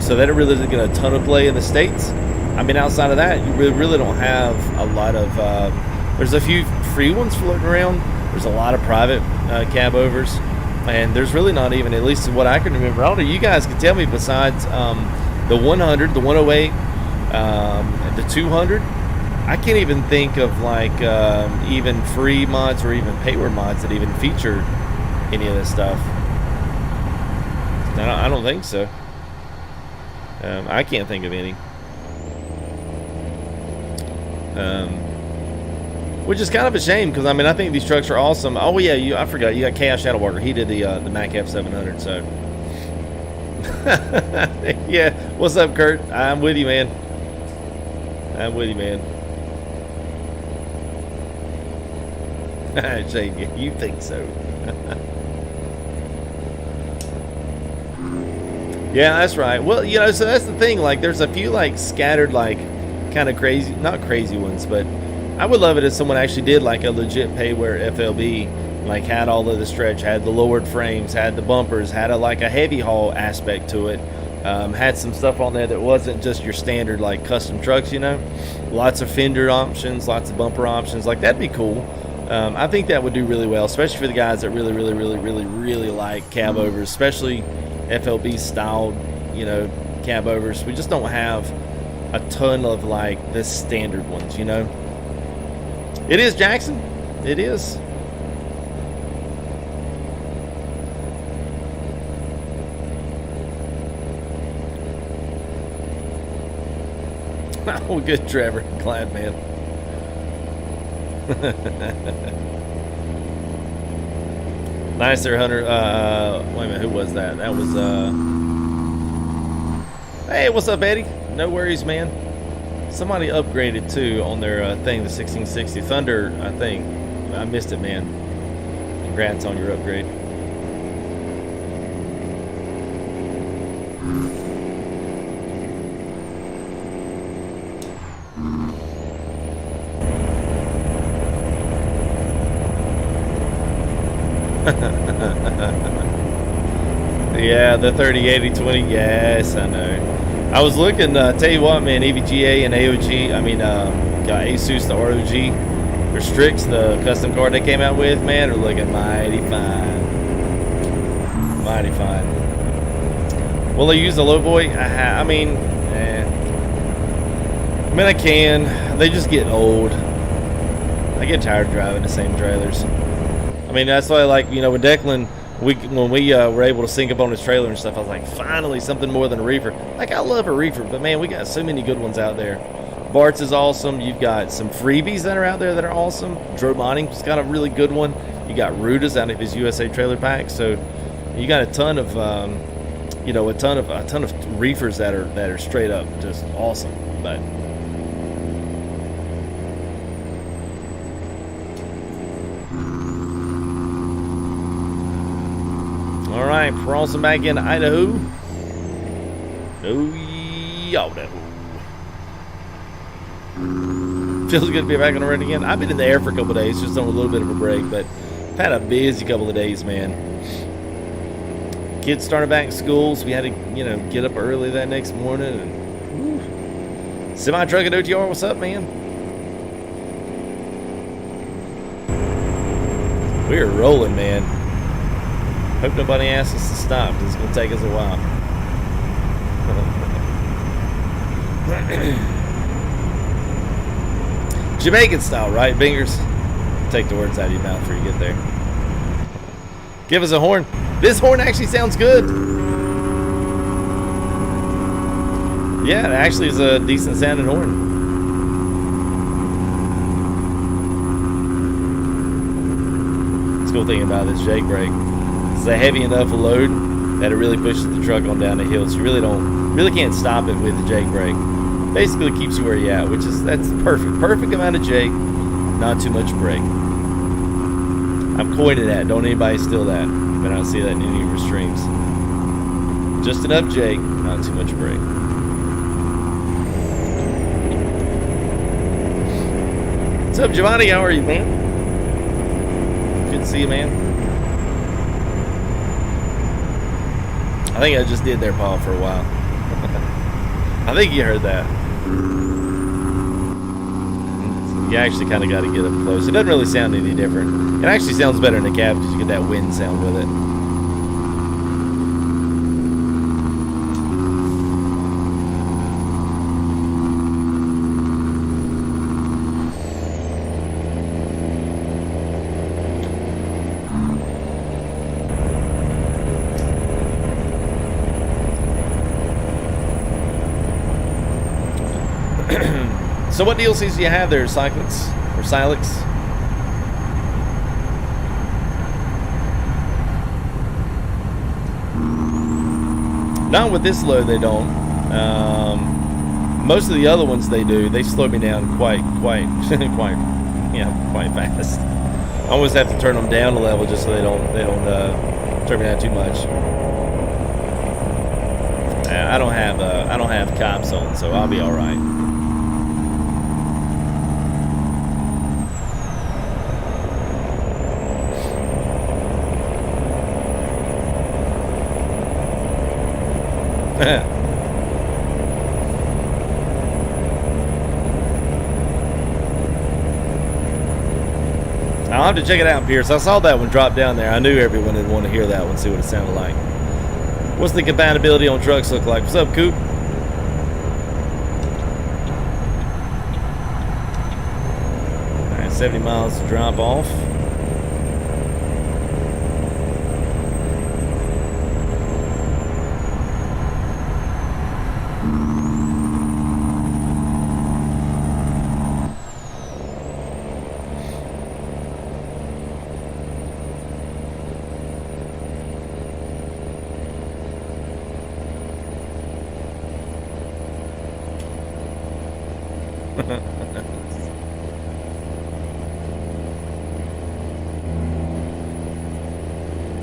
So that really doesn't get a ton of play in the States. I mean, outside of that, you really don't have a lot of. There's a few free ones floating around. There's a lot of private cab overs, and there's really not even, at least what I can remember. I don't know. You guys can tell me. Besides the 100, the 108, the 200, I can't even think of like even free mods or even payware mods that even feature any of this stuff. I don't think so. I can't think of any. Which is kind of a shame, because I mean, I think these trucks are awesome. Oh yeah, I forgot, you got Chaos Shadow Walker. He did the Mac F700. So yeah, what's up, Kurt? I'm with you, man. I'm with you, man. Shane, you think so? Yeah, that's right. Well, you know, so that's the thing. Like, there's a few like scattered, like kind of crazy, not crazy ones, but I would love it if someone actually did like a legit payware FLB, like had all of the stretch, had the lowered frames, had the bumpers, had like a heavy haul aspect to it, had some stuff on there that wasn't just your standard like custom trucks, you know, lots of fender options, lots of bumper options. Like, that'd be cool. I think that would do really well, especially for the guys that really like cab overs, especially FLB styled, you know, cab overs. We just don't have a ton of like the standard ones, you know. It is, Jackson. It is. Oh, good, Trevor. Glad, man. Nice there, Hunter. Wait a minute, who was that? That was hey, what's up, Eddie? No worries, man. Somebody upgraded too on their thing, the 1660 Thunder, I think. I missed it, man. Congrats on your upgrade. Yeah, the 30-80-20. Yes, I know. I was looking, tell you what, man, EVGA and AOG, I mean, got Asus, the ROG, their Strix, the custom card they came out with, man, are looking mighty fine. Mighty fine. Will they use the low boy? I mean, I can. They just get old. I get tired of driving the same trailers. I mean, that's why, like, you know, with Declan, when we were able to sync up on his trailer and stuff, I was like, finally, something more than a reefer. Like, I love a reefer, but man, we got so many good ones out there. Bart's is awesome. You've got some freebies that are out there that are awesome. Dromoning's got a really good one. You got Ruda's out of his USA trailer pack. So you got a ton of, you know, a ton of reefers that are straight up just awesome. But all right, Carlson back in Idaho. Oh, Idaho. Feels good to be back on the road again. I've been in the air for a couple of days, just on a little bit of a break, but I've had a busy couple of days, man. Kids started back in school, so we had to, you know, get up early that next morning. And semi-truck at OTR, what's up, man? We're rolling, man. Hope nobody asks us to stop, because it's going to take us a while. Jamaican style, right, Bingers? Take the words out of your mouth before you get there. Give us a horn. This horn actually sounds good. Yeah, it actually is a decent sounding horn. What's the cool thing about this Jake brake? It's a heavy enough load that it really pushes the truck on down the hill, so you really can't stop it with the Jake brake. Basically keeps you where you're at, that's perfect amount of Jake, not too much brake. I'm coining that. Don't anybody steal that. But I don't see that in any of your streams. Just enough Jake, not too much brake. What's up, Giovanni? How are you, man? Good to see you, man. I think I just did their paw for a while. I think you heard that. You actually kind of got to get up close. It doesn't really sound any different. It actually sounds better in the cab because you get that wind sound with it. So what DLCs do you have there, Cyclix? Or Silix? Not with this load, they don't. Most of the other ones they do. They slow me down quite fast. I always have to turn them down a level just so they don't turn me down too much. I don't have cops on, so I'll be all right. I'll have to check it out, Pierce. I saw that one drop down there. I knew everyone would want to hear that one, see what it sounded like. What's the compatibility on trucks look like? What's up, Coop? All right, 70 miles to drop off.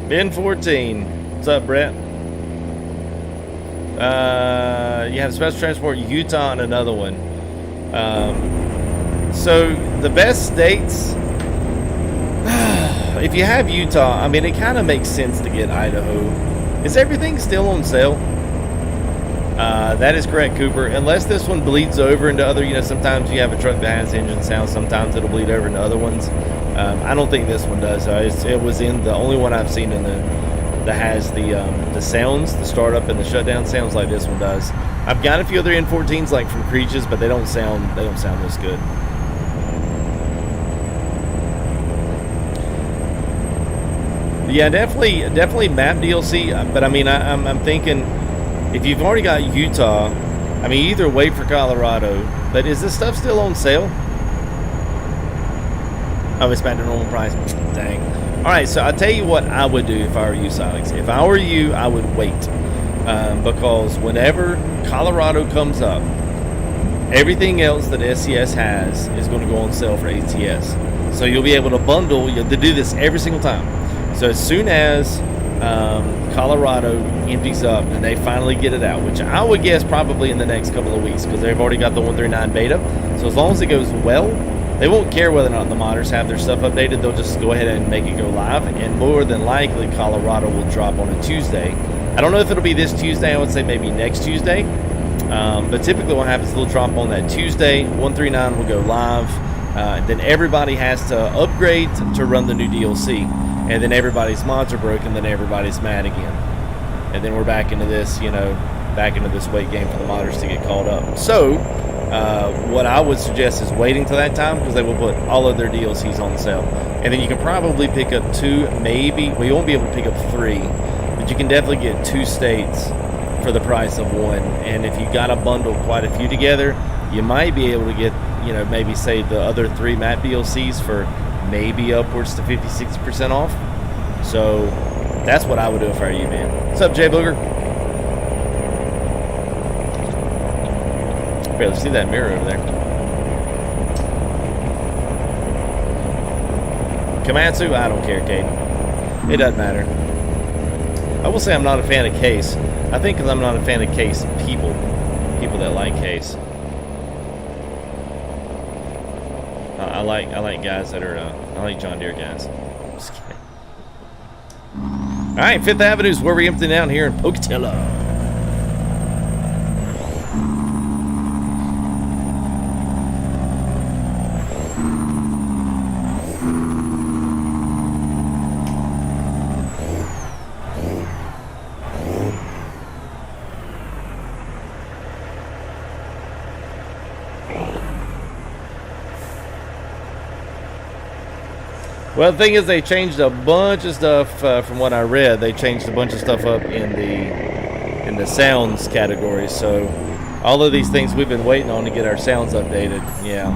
Ben 14. What's up, Brett? You have Special Transport Utah and another one. So the best states, if you have Utah, I mean, it kind of makes sense to get Idaho. Is everything still on sale? That is correct, Cooper. Unless this one bleeds over into other, sometimes you have a truck that has engine sound. Sometimes it'll bleed over into other ones. I don't think this one does. It was in the only one I've seen that has the sounds, the startup and the shutdown sounds like this one does. I've got a few other N14s like from Creeches, but they don't sound this good. Yeah, definitely map DLC. But I mean, I'm thinking if you've already got Utah, I mean, either wait for Colorado. But is this stuff still on sale? Oh, it's back to normal price. Dang. All right, so I'll tell you what I would do if I were you, Silix. If I were you, I would wait. Because whenever Colorado comes up, everything else that SCS has is going to go on sale for ATS. So you'll be able to bundle. You have to do this every single time. So as soon as Colorado empties up and they finally get it out, which I would guess probably in the next couple of weeks because they've already got the 139 beta. So as long as it goes well, they won't care whether or not the modders have their stuff updated. They'll just go ahead and make it go live. And more than likely, Colorado will drop on a Tuesday. I don't know if it'll be this Tuesday. I would say maybe next Tuesday. But typically what happens is they'll drop on that Tuesday. 139 will go live. Then everybody has to upgrade to run the new DLC. And then everybody's mods are broken. Then everybody's mad again. And then we're back into this, back into this wait game for the modders to get called up. So what I would suggest is waiting till that time because they will put all of their DLCs on sale. And then you can probably pick up 2, maybe. Well, you won't be able to pick up 3. But you can definitely get 2 states for the price of 1. And if you got to bundle quite a few together, you might be able to get, maybe say the other 3 map DLCs for maybe upwards to 50-60% off. So that's what I would do if I were you, man. What's up, Jay Booger? Barely see that mirror over there. Komatsu, I don't care, Kate. It doesn't matter. I will say I'm not a fan of Case. I think because I'm not a fan of Case people that like Case. I like guys that are I like John Deere guys. Just kidding. All right, 5th Avenue is where we're emptying down here in Pocatello. Well, the thing is, they changed a bunch of stuff from what I read. They changed a bunch of stuff up in the sounds category. So all of these things we've been waiting on to get our sounds updated. Yeah.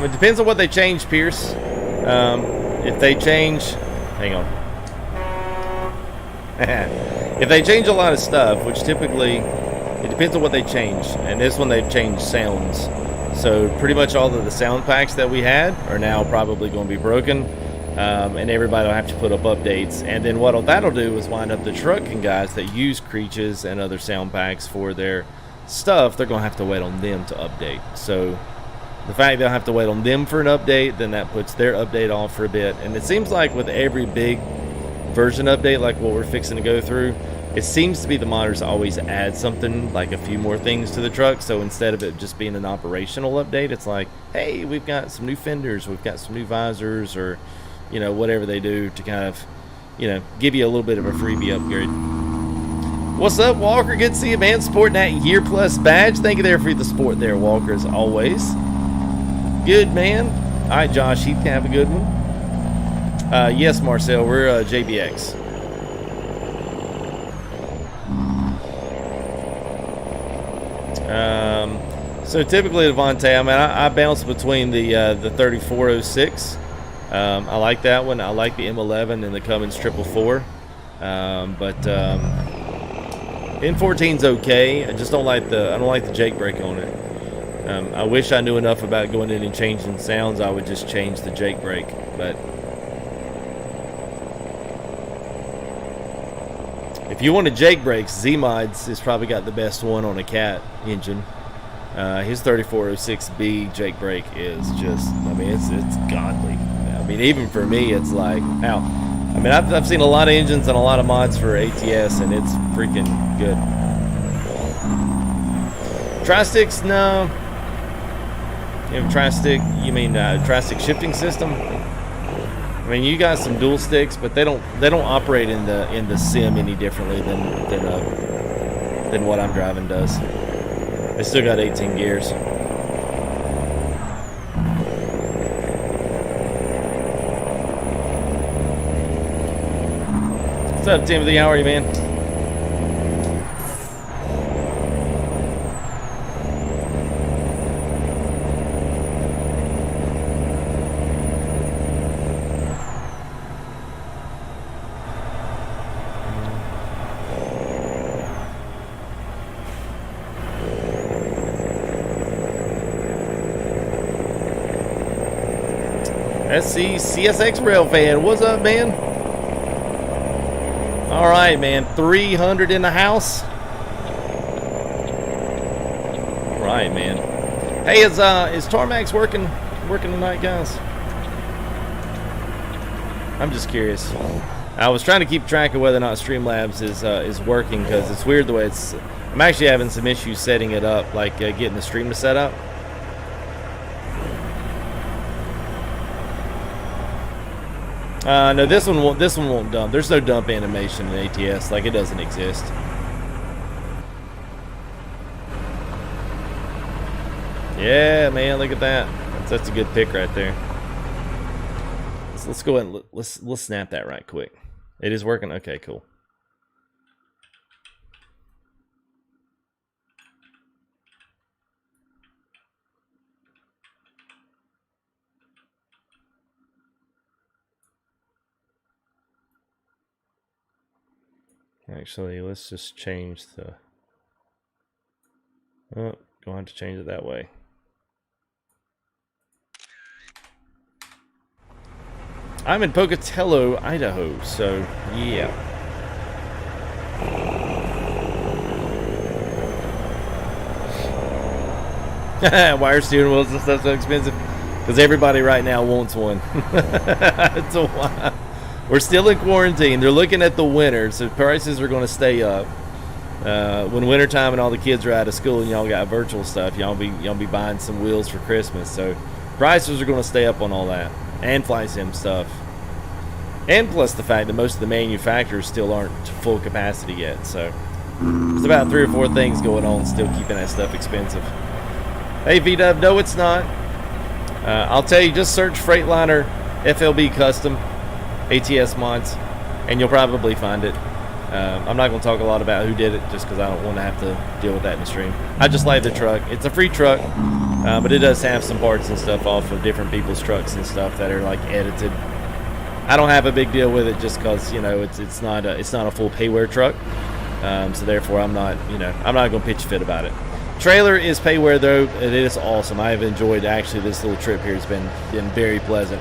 It depends on what they change, Pierce. If they change, hang on. If they change a lot of stuff, which typically, it depends on what they change. And this one they've changed sounds. So pretty much all of the sound packs that we had are now probably going to be broken. And everybody will have to put up updates. And then what that'll do is wind up the trucking guys that use Creaches and other sound packs for their stuff. They're going to have to wait on them to update. So the fact they'll have to wait on them for an update, then that puts their update off for a bit. And it seems like with every big version update like what we're fixing to go through, it seems to be the modders always add something, like a few more things to the truck. So instead of it just being an operational update, it's like, hey, we've got some new fenders, we've got some new visors, or you know, whatever they do to kind of, you know, give you a little bit of a freebie upgrade. What's up, Walker? Good to see you, man. Sporting that year plus badge. Thank you there for the support there, Walker, as always. Good, man. All right, Josh, you can have a good one. Yes, Marcel, we're JBX. So typically, Devontae, I mean, I bounce between the 3406. I like that one. I like the M11 and the Cummins 444. But N14's okay. I just don't like the Jake brake on it. I wish I knew enough about going in and changing sounds. I would just change the Jake brake, but if you want a Jake brakes, Z-Mods has probably got the best one on a Cat engine. His 3406B Jake brake is just, I mean, it's godly. I mean, even for me, it's like, now, I mean, I've seen a lot of engines and a lot of mods for ATS, and it's freaking good. Tri-sticks, no. You have tri-stick, you mean tri-stick shifting system? I mean, you got some dual sticks, but they don't operate in the sim any differently than what I'm driving does. They still got 18 gears. What's up, Timothy? How are you, man? SC CSX Rail fan, what's up, man? All right, man. 300 in the house. All right, man. Hey, is Tarmax working tonight, guys? I'm just curious. I was trying to keep track of whether or not Streamlabs is working, because it's weird the way it's. I'm actually having some issues setting it up, like getting the stream to set up. No, this one won't dump. There's no dump animation in ATS, like it doesn't exist. Yeah, man, look at that. That's a good pick right there. Let's go ahead and let's snap that right quick. It is working. Okay, cool. Actually, let's just change the. Oh, gonna have to change it that way. I'm in Pocatello, Idaho, so yeah. Why are steering wheels and stuff so expensive? Because everybody right now wants one. It's a while. We're still in quarantine. They're looking at the winter, so prices are going to stay up. When wintertime and all the kids are out of school and y'all got virtual stuff, y'all be buying some wheels for Christmas. So prices are going to stay up on all that, and fly sim stuff. And plus the fact that most of the manufacturers still aren't to full capacity yet. So There's about 3 or 4 things going on, still keeping that stuff expensive. Hey, V-Dub, no, it's not. I'll tell you, just search Freightliner FLB Custom ATS mods, and you'll probably find it. I'm not going to talk a lot about who did it, just because I don't want to have to deal with that in the stream. I just like the truck. It's a free truck, but it does have some parts and stuff off of different people's trucks and stuff that are like edited. I don't have a big deal with it, just because, you know, it's not a full payware truck. So therefore, I'm not going to pitch a fit about it. Trailer is payware though. It is awesome. I have enjoyed actually this little trip here. It's been very pleasant.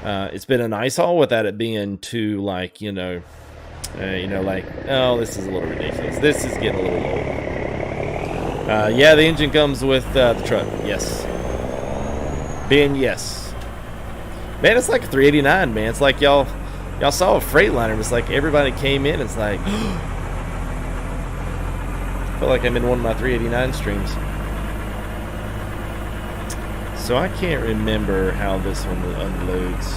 It's been a nice haul without it being too like like, oh, this is a little ridiculous. This is getting a little old. Yeah, the engine comes with the truck. Yes. Ben, yes. Man, it's like a 389, man. It's like y'all saw a Freightliner. It's like everybody came in. It's like, I feel like I'm in one of my 389 streams. So I can't remember how this one unloads.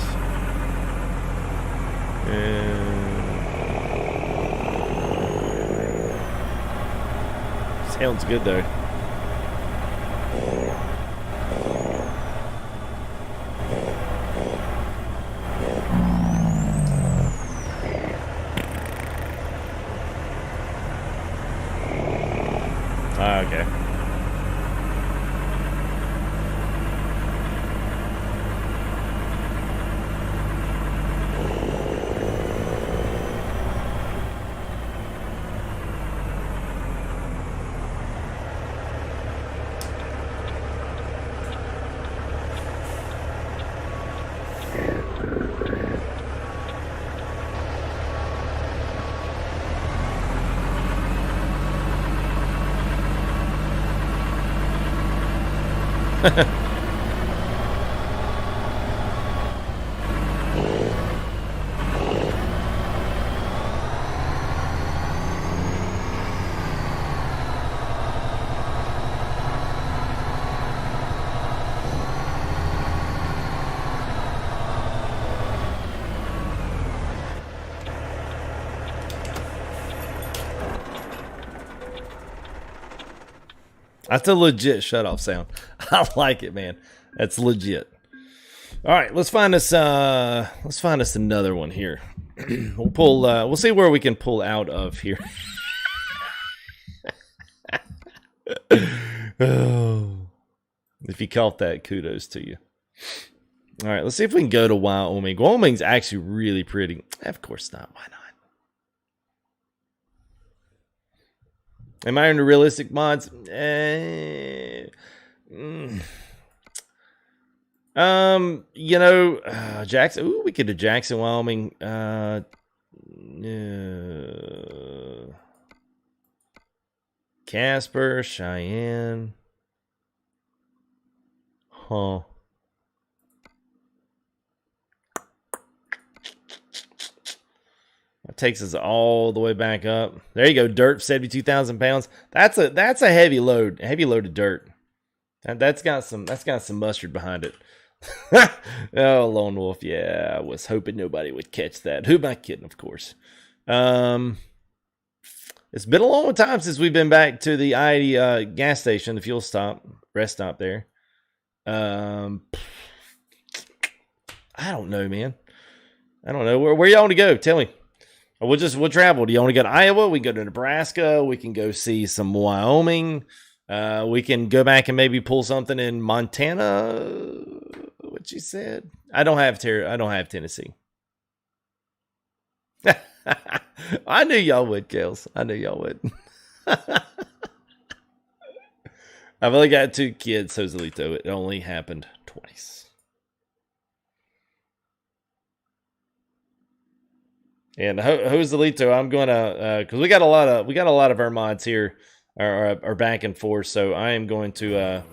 Sounds good though. Okay. That's a legit shut-off sound. I like it, man. That's legit. All right, let's find us another one here. We'll see where we can pull out of here. Oh, if you caught that, kudos to you. All right, let's see if we can go to Wyoming. Wyoming's actually really pretty. Of course not. Why not? Am I into realistic mods? Jackson. Ooh, we could do Jackson, Wyoming. Casper, Cheyenne. Huh. That takes us all the way back up. There you go, dirt, 72,000 pounds. That's a heavy load, heavy load of dirt. That's got some mustard behind it. Oh, Lone Wolf, yeah, I was hoping nobody would catch that. Who am I kidding? Of course. It's been a long time since we've been back to the I-80 gas station, the fuel stop, rest stop there. I don't know, man. I don't know. Where y'all want to go? Tell me. We'll travel. Do you want to go to Iowa? We can go to Nebraska. We can go see some Wyoming. We can go back and maybe pull something in Montana. What you said? I don't have Tennessee. I knew y'all would, Kels. I knew y'all would. I've only got 2 kids, Joselito. It only happened twice. And Joselito, I'm gonna because we got a lot of our mods here are back and forth, so I am going to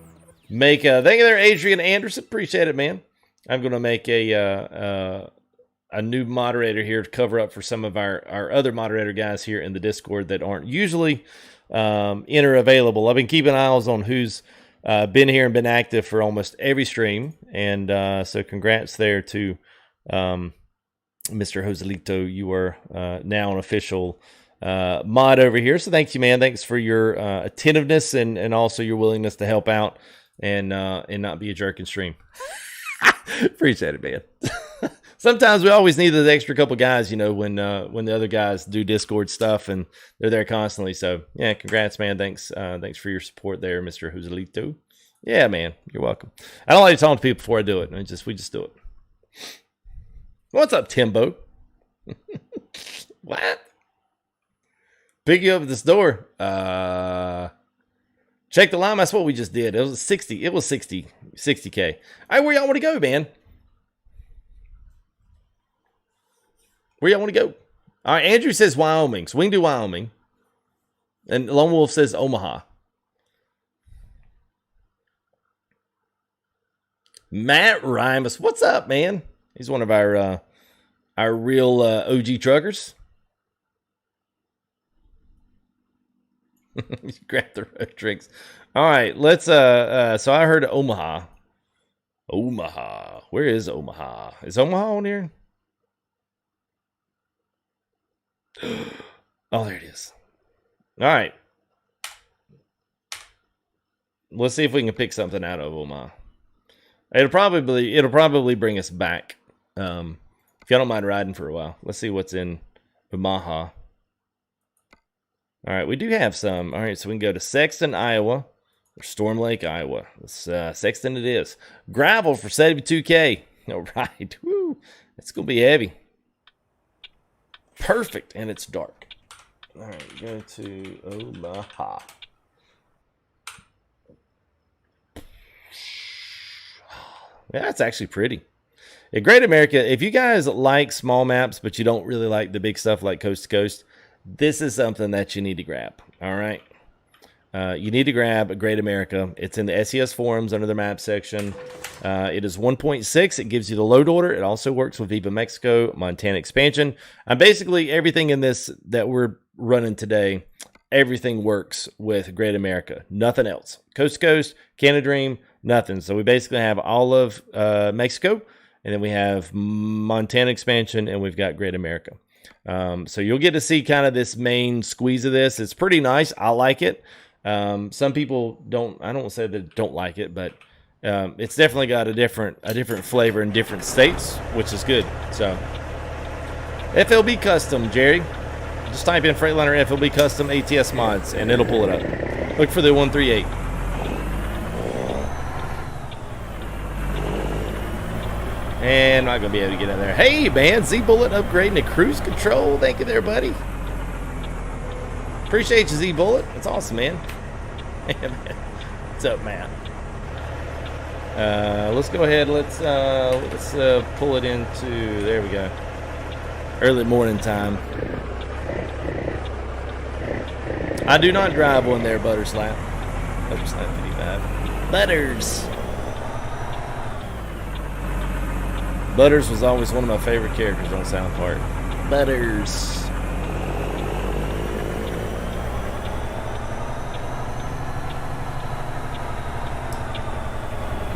make a thank you there, Adrian Anderson. Appreciate it, man. I'm gonna make a new moderator here to cover up for some of our other moderator guys here in the Discord that aren't usually in or available. I've been keeping eyes on who's been here and been active for almost every stream, and so congrats there to Mr. Joselito. You are now an official mod over here. So thank you, man. Thanks for your attentiveness and also your willingness to help out and not be a jerk and stream. Appreciate it, man. Sometimes we always need those extra couple guys, you know, when the other guys do Discord stuff and they're there constantly. So yeah, congrats, man. Thanks for your support there, Mr. Joselito. Yeah, man, you're welcome. I don't like to talk to people before I do it. We just do it. What's up, Timbo? What? Pick you up at this door. Check the line. That's what we just did. It was 60. It was 60K. All right, where y'all want to go, man? Where y'all want to go? All right, Andrew says Wyoming, so we can do Wyoming. And Lone Wolf says Omaha. Matt Rimus, what's up, man? He's one of our real OG truckers. Grab the road drinks. All right, let's so I heard Omaha. Omaha. Where is Omaha? Is Omaha on here? Oh, there it is. All right. Let's see if we can pick something out of Omaha. It'll probably bring us back. If y'all don't mind riding for a while. Let's see what's in Omaha. All right, we do have some. All right, so we can go to Sexton, Iowa, or Storm Lake, Iowa. Let's, Sexton it is. Gravel for 72K. All right, woo. It's going to be heavy. Perfect, and it's dark. All right, go to Omaha. Yeah, that's actually pretty. Yeah, Great America, if you guys like small maps, but you don't really like the big stuff like Coast to Coast, this is something that you need to grab. All right. You need to grab Great America. It's in the SES forums under the map section. It is 1.6. It gives you the load order. It also works with Viva Mexico, Montana expansion. Basically, everything in this that we're running today, everything works with Great America. Nothing else. Coast to Coast, Canada Dream, nothing. So we basically have all of Mexico, and then we have Montana expansion, and we've got Great America. So you'll get to see kind of this main squeeze of this. It's pretty nice. I like it. Some people don't. I don't say that don't like it, but it's definitely got a different flavor in different states, which is good. So FLB Custom, Jerry. Just type in Freightliner FLB Custom ATS mods, and it'll pull it up. Look for the 138. And I'm not going to be able to get in there. Hey, man, Z-Bullet upgrading to cruise control. Thank you there, buddy. Appreciate you, Z-Bullet. That's awesome, man. What's up, man? Let's go ahead. Let's pull it into, there we go. Early morning time. I do not drive one there, Butterslap. Butterslap 55. Butters. Butters was always one of my favorite characters on South Park. Butters.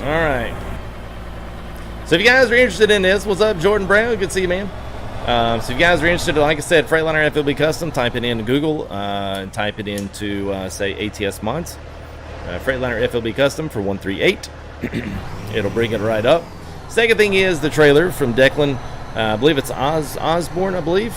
All right. So if you guys are interested in this, what's up, Jordan Brown? Good to see you, man. So if you guys are interested, like I said, Freightliner FLB Custom, type it into Google and type it into, say, ATS mods. Freightliner FLB Custom for 138. It'll bring it right up. Second thing is the trailer from Declan. I believe it's Osborne, I believe.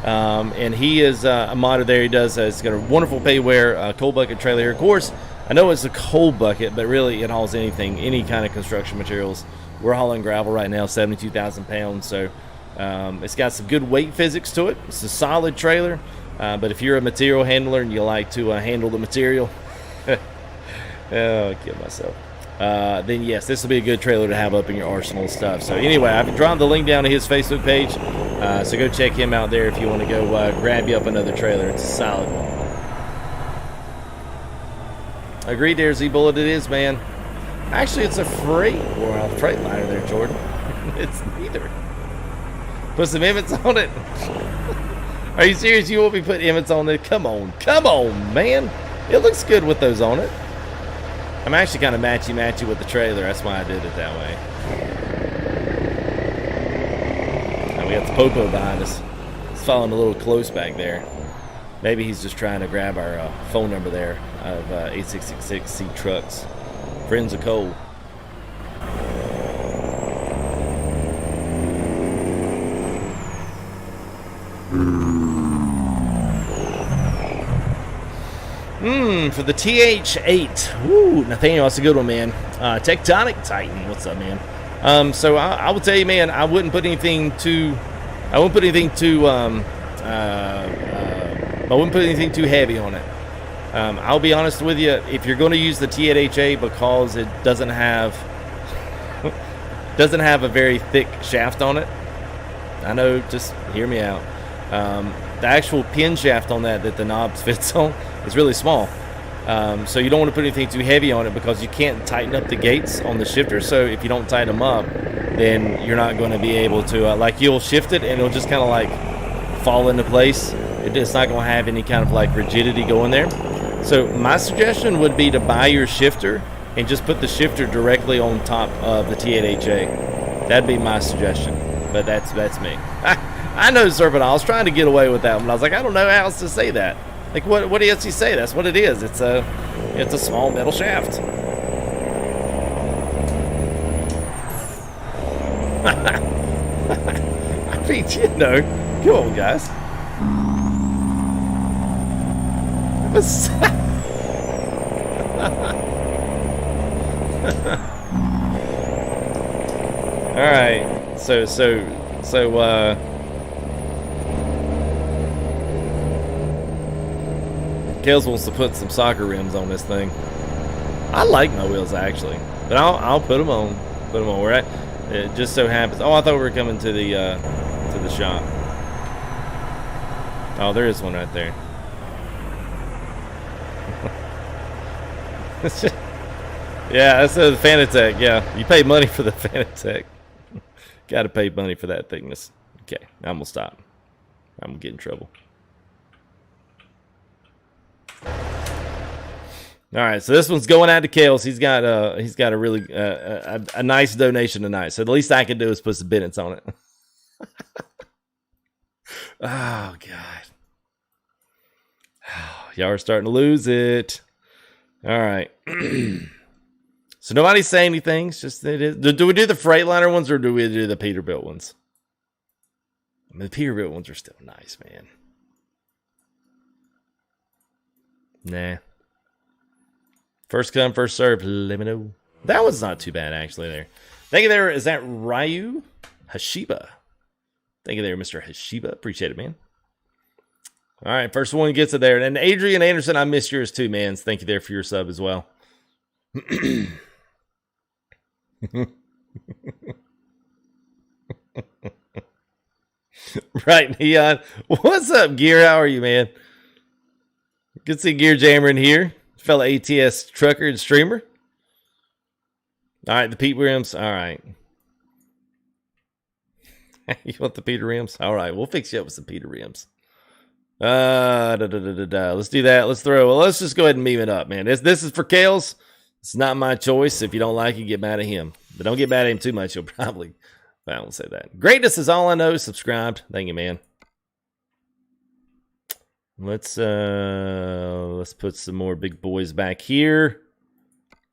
And he is a modder there. He does. It's got a wonderful payware coal bucket trailer here. Of course, I know it's a coal bucket, but really it hauls anything, any kind of construction materials. We're hauling gravel right now, 72,000 pounds. So it's got some good weight physics to it. It's a solid trailer. But if you're a material handler and you like to handle the material, oh, I'll kill myself. Then yes, this will be a good trailer to have up in your arsenal and stuff. So anyway, I've dropped the link down to his Facebook page, so go check him out there if you want to go grab you up another trailer. It's a solid one. Agreed there, Z-Bullet, it is, man. Actually, it's a Freightliner there, Jordan. It's neither. Put some Emmets on it. Are you serious? You want me to put Emmets on it? Come on, man. It looks good with those on it. I'm actually kind of matchy with the trailer. That's why I did it that way. Now we got the Popo behind us. It's falling a little close back there. Maybe he's just trying to grab our phone number there of 8666C Trucks. Friends of Cole. For the TH8. Woo, Nathaniel, that's a good one, man. Tectonic Titan, what's up, man? So I will tell you, man, I wouldn't put anything too heavy on it. I'll be honest with you, if you're going to use the THA because it doesn't have a very thick shaft on it, I know, just hear me out. The actual pin shaft on that the knob fits on is really small. So you don't want to put anything too heavy on it because you can't tighten up the gates on the shifter. So if you don't tighten them up, then you're not going to be able to, like, you'll shift it and it'll just kind of like fall into place. It's not going to have any kind of like rigidity going there. So my suggestion would be to buy your shifter and just put the shifter directly on top of the THA. That'd be my suggestion. But that's me. I know, Serpent. I was trying to get away with that one. I was like, I don't know how else to say that. Like, what else you say? That's what it is. It's a small metal shaft. I mean, you know, come on, guys. All right. So Kales wants to put some soccer rims on this thing. I like my wheels, actually, but I'll put them on. Put them on. Where it just so happens. Oh, I thought we were coming to the shop. Oh, there is one right there. Yeah, that's the Fanatec. Yeah, you pay money for the Fanatec. Got to pay money for that thickness. Okay, I'm gonna stop. I'm gonna get in trouble. All right, so this one's going out to Kales. He's got a really a nice donation tonight. So the least I can do is put some Bennett's on it. Oh God, y'all are starting to lose it. All right. So nobody's saying anything. It's just it is. Do we do the Freightliner ones or do we do the Peterbilt ones? I mean, the Peterbilt ones are still nice, man. Nah. First come, first serve. Let me know. That one's not too bad, actually, there. Thank you there. Is that Ryu Hashiba? Thank you there, Mr. Hashiba. Appreciate it, man. All right, first one gets it there. And Adrian Anderson, I missed yours too, man. Thank you there for your sub as well. Right, Neon. What's up, Gear? How are you, man? Good to see Gear Jammer in here. Fellow ATS trucker and streamer. All right, the Pete rims. All right. You want the Peter rims? All right, we'll fix you up with some Peter rims. Let's do that. Let's just go ahead and meme it up, man. This is for Kales. It's not my choice. If you don't like it, get mad at him. But don't get mad at him too much. He'll probably, I won't say that. Greatness is all I know. Subscribed. Thank you, man. Let's put some more big boys back here.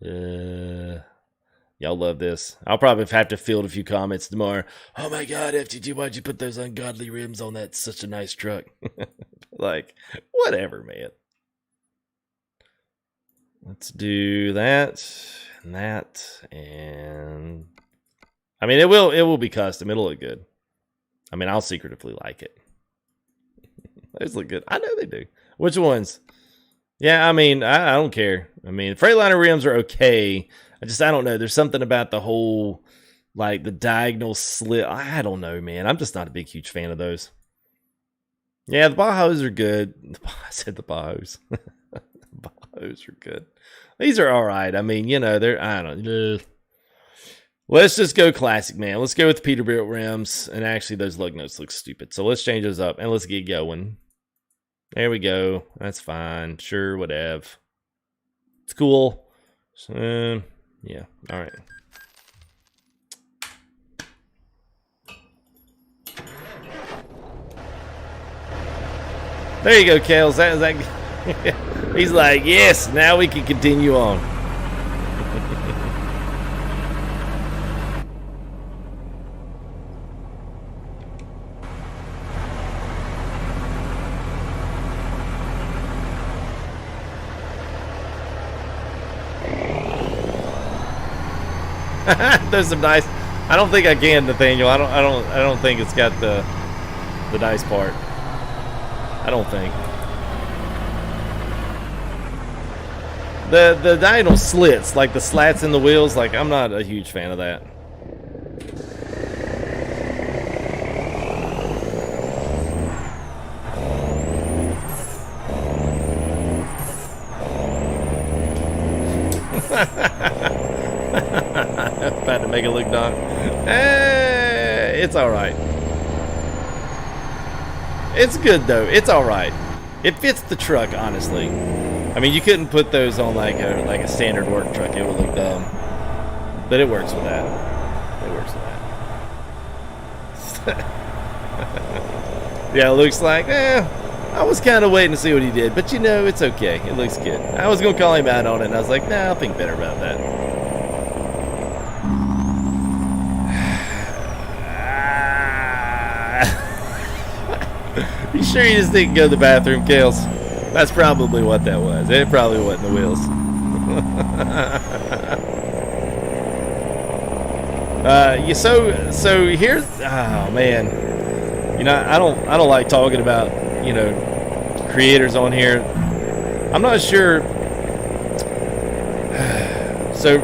Y'all love this. I'll probably have to field a few comments tomorrow. Oh my God, FTG, why'd you put those ungodly rims on that? Such a nice truck. Like, whatever, man. Let's do that and that, and I mean, it will be custom. It'll look good. I mean, I'll secretively like it. Those look good. I know they do. Which ones? Yeah, I mean, I don't care. I mean, Freightliner rims are okay. I don't know. There's something about the whole, like, the diagonal slit. I don't know, man. I'm just not a big, huge fan of those. Yeah, the Bajos are good. I said the Bajos. Bajos are good. These are all right. I mean, you know, I don't know. Let's just go classic, man. Let's go with the Peterbilt rims. And actually, those lug nuts look stupid. So let's change those up and let's get going. There we go. That's fine. Sure, whatever. It's cool. So, yeah. All right. There you go, Kales. That he's like, yes, now we can continue on. There's some dice. I don't think I can, Nathaniel. I don't think it's got the dice part. I don't think. The diagonal slits, like the slats in the wheels, like I'm not a huge fan of that. About to make it look dumb. It's alright. It's good though. It's alright. It fits the truck, honestly. I mean, you couldn't put those on like a standard work truck. It would look dumb. But it works with that. It works with that. Yeah, it looks like, I was kind of waiting to see what he did. But you know, it's okay. It looks good. I was going to call him out on it, and I was like, nah, I'll think better about that. You sure you just didn't go to the bathroom, Kales? That's probably what that was. It probably wasn't the wheels. So here's, oh man, you know, I don't like talking about, you know, creators on here. I'm not sure. So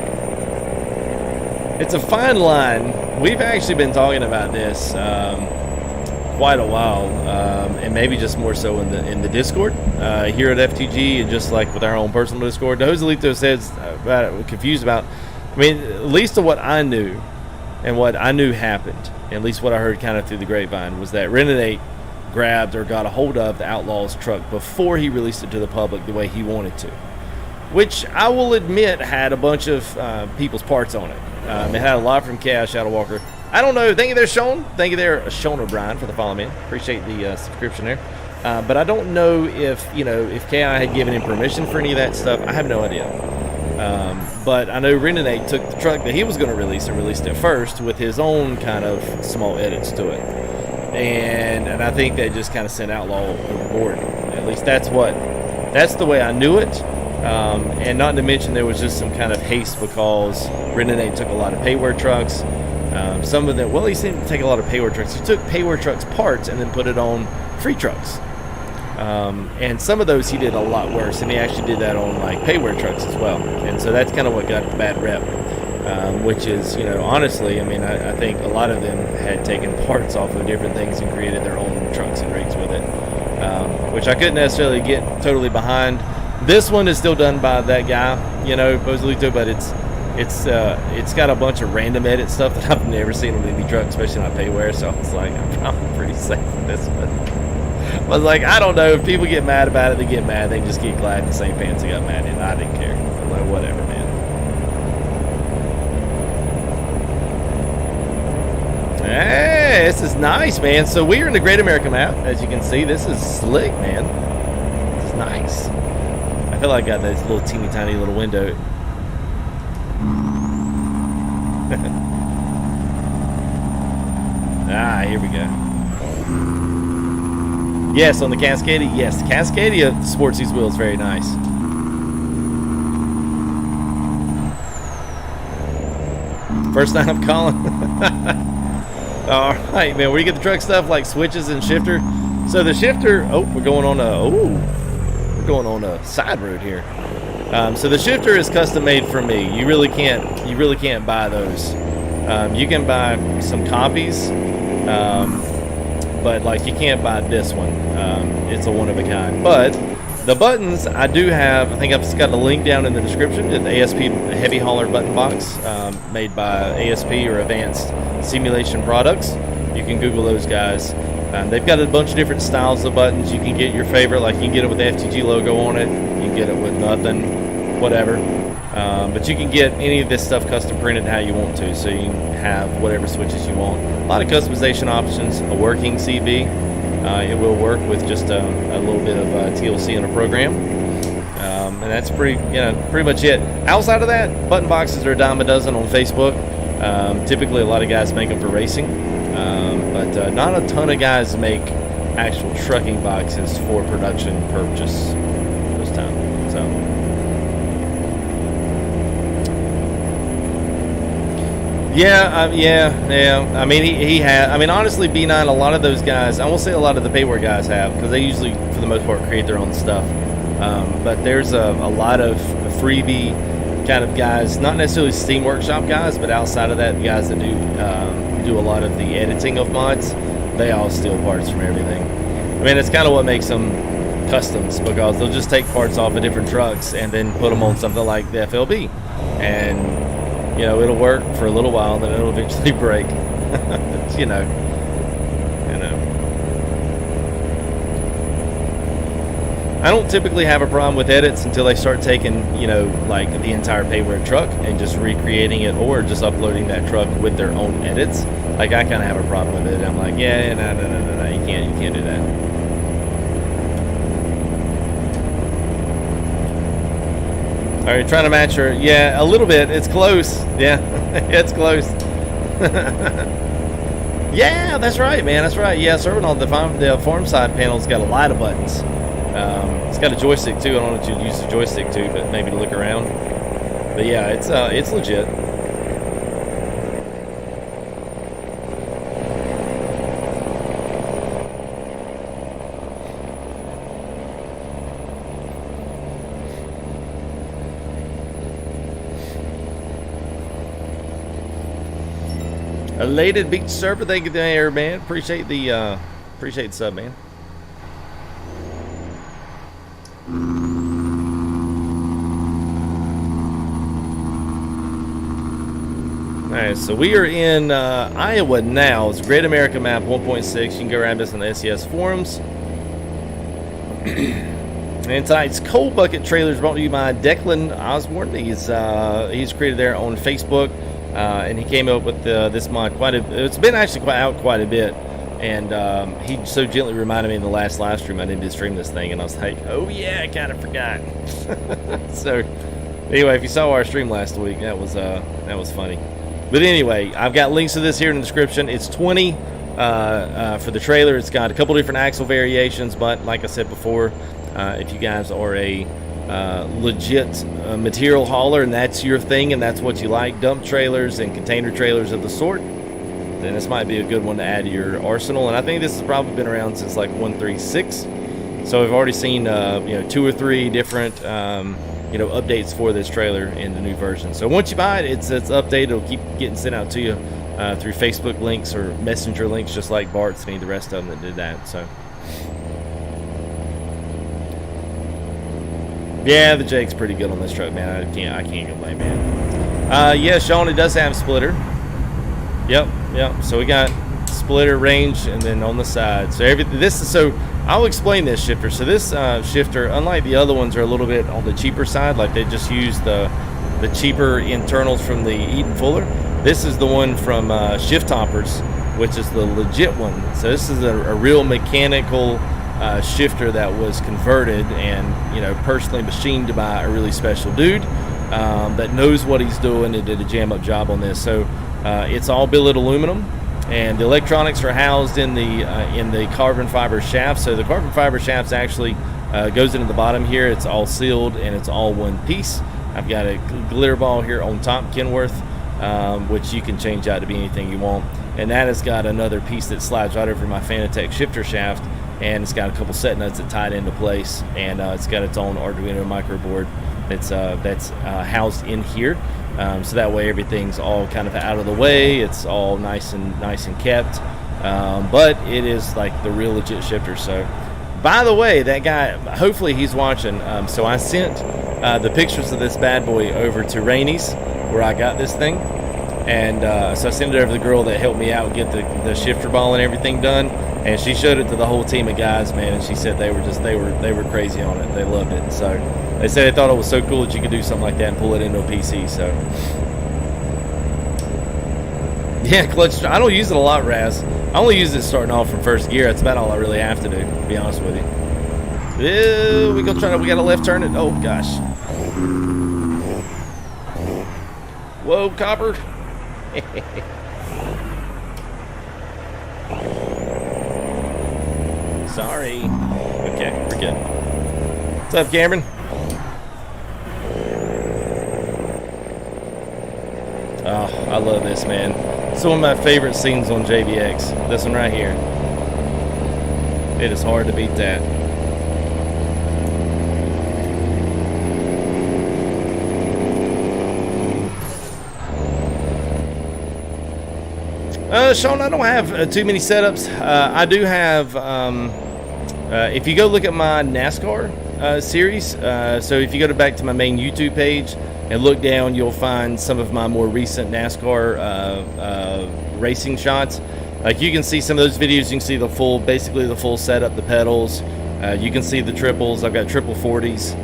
it's a fine line. We've actually been talking about this quite a while, and maybe just more so in the Discord here at FTG, and just like with our own personal Discord. Joselito says confused about. I mean, at least of what I knew, and what I knew happened, at least what I heard kind of through the grapevine, was that Renegade grabbed or got a hold of the Outlaw's truck before he released it to the public the way he wanted to, which I will admit had a bunch of people's parts on it. It had a lot from Chaos Shadow Walker. I don't know. Thank you there, Sean. Thank you there, Sean O'Brien, for the follow, man. Appreciate the subscription there. But I don't know if, you know, if KI had given him permission for any of that stuff. I have no idea. But I know Renegade took the truck that he was going to release and released it first with his own kind of small edits to it. And I think they just kind of sent Outlaw overboard. At least that's the way I knew it. And not to mention there was just some kind of haste because Renegade took a lot of payware trucks. Some of them, well, he seemed to take a lot of payware trucks. He took payware trucks parts and then put it on free trucks. And some of those he did a lot worse, and he actually did that on like payware trucks as well. And so that's kind of what got the bad rep, which is, you know, honestly, I mean, I think a lot of them had taken parts off of different things and created their own trucks and rigs with it, which I couldn't necessarily get totally behind. This one is still done by that guy, you know, Bosalito, but it's got a bunch of random edit stuff that I've never seen on any truck, especially not payware. So I was like, I'm probably pretty safe with this one. I was like, I don't know, if people get mad about it, they get mad. They can just get glad in the same pants they got mad in. I didn't care. I'm like, whatever, man. Hey, this is nice, man. So we are in the Great American map. As you can see, this is slick, man. This is nice. I feel like I got this little teeny tiny little window. Here we go. Yes, on the Cascadia. Yes, the Cascadia sports these wheels very nice. First time I'm calling. All right, man. Where you get the truck stuff like switches and shifter. So the shifter. Oh, we're going on a side road here. So the shifter is custom made for me. You really can't buy those. You can buy some copies, but like you can't buy this one. It's a one of a kind. But the buttons I do have. I think I've got a link down in the description to the ASP Heavy Hauler button box made by ASP or Advanced Simulation Products. You can Google those guys. They've got a bunch of different styles of buttons. You can get your favorite, like you can get it with the FTG logo on it. You can get it with nothing, whatever. But you can get any of this stuff custom printed how you want to, so you can have whatever switches you want. A lot of customization options, a working CV. it will work with just a little bit of TLC in a program. And that's pretty much it. Outside of that, button boxes are a dime a dozen on Facebook. Typically, a lot of guys make them for racing, but not a ton of guys make actual trucking boxes for production purchase this time. So, yeah. I mean, he had. I mean, honestly, B9. A lot of those guys. I won't say a lot of the payware guys have, because they usually, for the most part, create their own stuff. But there's a lot of freebie kind of guys, not necessarily Steam Workshop guys, but outside of that, guys that do a lot of the editing of mods. They all steal parts from everything. I mean, it's kind of what makes them customs, because they'll just take parts off of different trucks and then put them on something like the FLB, and it'll work for a little while, then it'll eventually break. you know. I don't typically have a problem with edits until they start taking, like the entire payware truck and just recreating it, or just uploading that truck with their own edits. Like, I kind of have a problem with it. I'm like, yeah, no, you can't do that. All right, trying to match her. Yeah, a little bit. It's close. Yeah, it's close. Yeah, that's right, man. That's right. Yeah, serving on the farm side panel's got a lot of buttons. It's got a joystick too. I don't know if you'd use the joystick too, but maybe to look around. But yeah, it's legit. Elated Beach Surfer, thank you there, man. Appreciate the sub, man. Alright, so we are in Iowa now. It's Great America Map 1.6. You can go around this on the SES forums. And tonight's Cold Bucket trailer is brought to you by Declan Osborne. He's created there on Facebook, and he came up with this mod it's been actually out quite a bit. And he so gently reminded me in the last live stream I needed to stream this thing, and I was like, oh yeah, I kind of forgot. So anyway, if you saw our stream last week, that was funny. But anyway, I've got links to this here in the description. It's $20 for the trailer. It's got a couple different axle variations, but like I said before, if you guys are a legit material hauler and that's your thing and that's what you like, dump trailers and container trailers of the sort, then this might be a good one to add to your arsenal. And I think this has probably been around since like 1.36. So we've already seen 2 or 3 different updates for this trailer in the new version. So once you buy it, it's updated. It'll keep getting sent out to you through Facebook links or messenger links, just like Bart's and the rest of them that did that. So yeah, the Jake's pretty good on this truck, man. I can't complain, man. Yeah, Sean, it does have splitter. Yep. So we got splitter, range, and then on the side. So I'll explain this shifter. So this shifter, unlike the other ones, are a little bit on the cheaper side. Like, they just use the cheaper internals from the Eaton Fuller. This is the one from Shift Toppers, which is the legit one. So this is a real mechanical shifter that was converted and personally machined by a really special dude that knows what he's doing and did a jam up job on this. So it's all billet aluminum, and the electronics are housed in the carbon fiber shaft. So the carbon fiber shaft actually goes into the bottom here. It's all sealed and it's all one piece. I've got a glitter ball here on top, Kenworth, which you can change out to be anything you want. And that has got another piece that slides right over my Fanatec shifter shaft, and it's got a couple set nuts that tie it into place, and it's got its own Arduino microboard that's housed in here. So that way everything's all kind of out of the way. It's all nice and kept. But it is like the real legit shifter. So, by the way, that guy, hopefully he's watching. So I sent the pictures of this bad boy over to Rainey's, where I got this thing. And so I sent it over to the girl that helped me out get the shifter ball and everything done. And she showed it to the whole team of guys, man. And she said they were crazy on it. They loved it. So they said they thought it was so cool that you could do something like that and pull it into a PC. So yeah, clutch. I don't use it a lot, Raz. I only use it starting off from first gear. That's about all I really have to do, to be honest with you. Ew, we got a left turn it. Oh gosh. Whoa, copper. Sorry. Okay, we're good. What's up, Cameron? Oh, I love this, man. It's one of my favorite scenes on JVX. This one right here. It is hard to beat that. Sean, I don't have too many setups. I do have, if you go look at my NASCAR series, so if you go back to my main YouTube page and look down, you'll find some of my more recent NASCAR racing shots. Like you can see some of those videos, you can see basically the full setup, the pedals. You can see the triples. I've got triple 40s.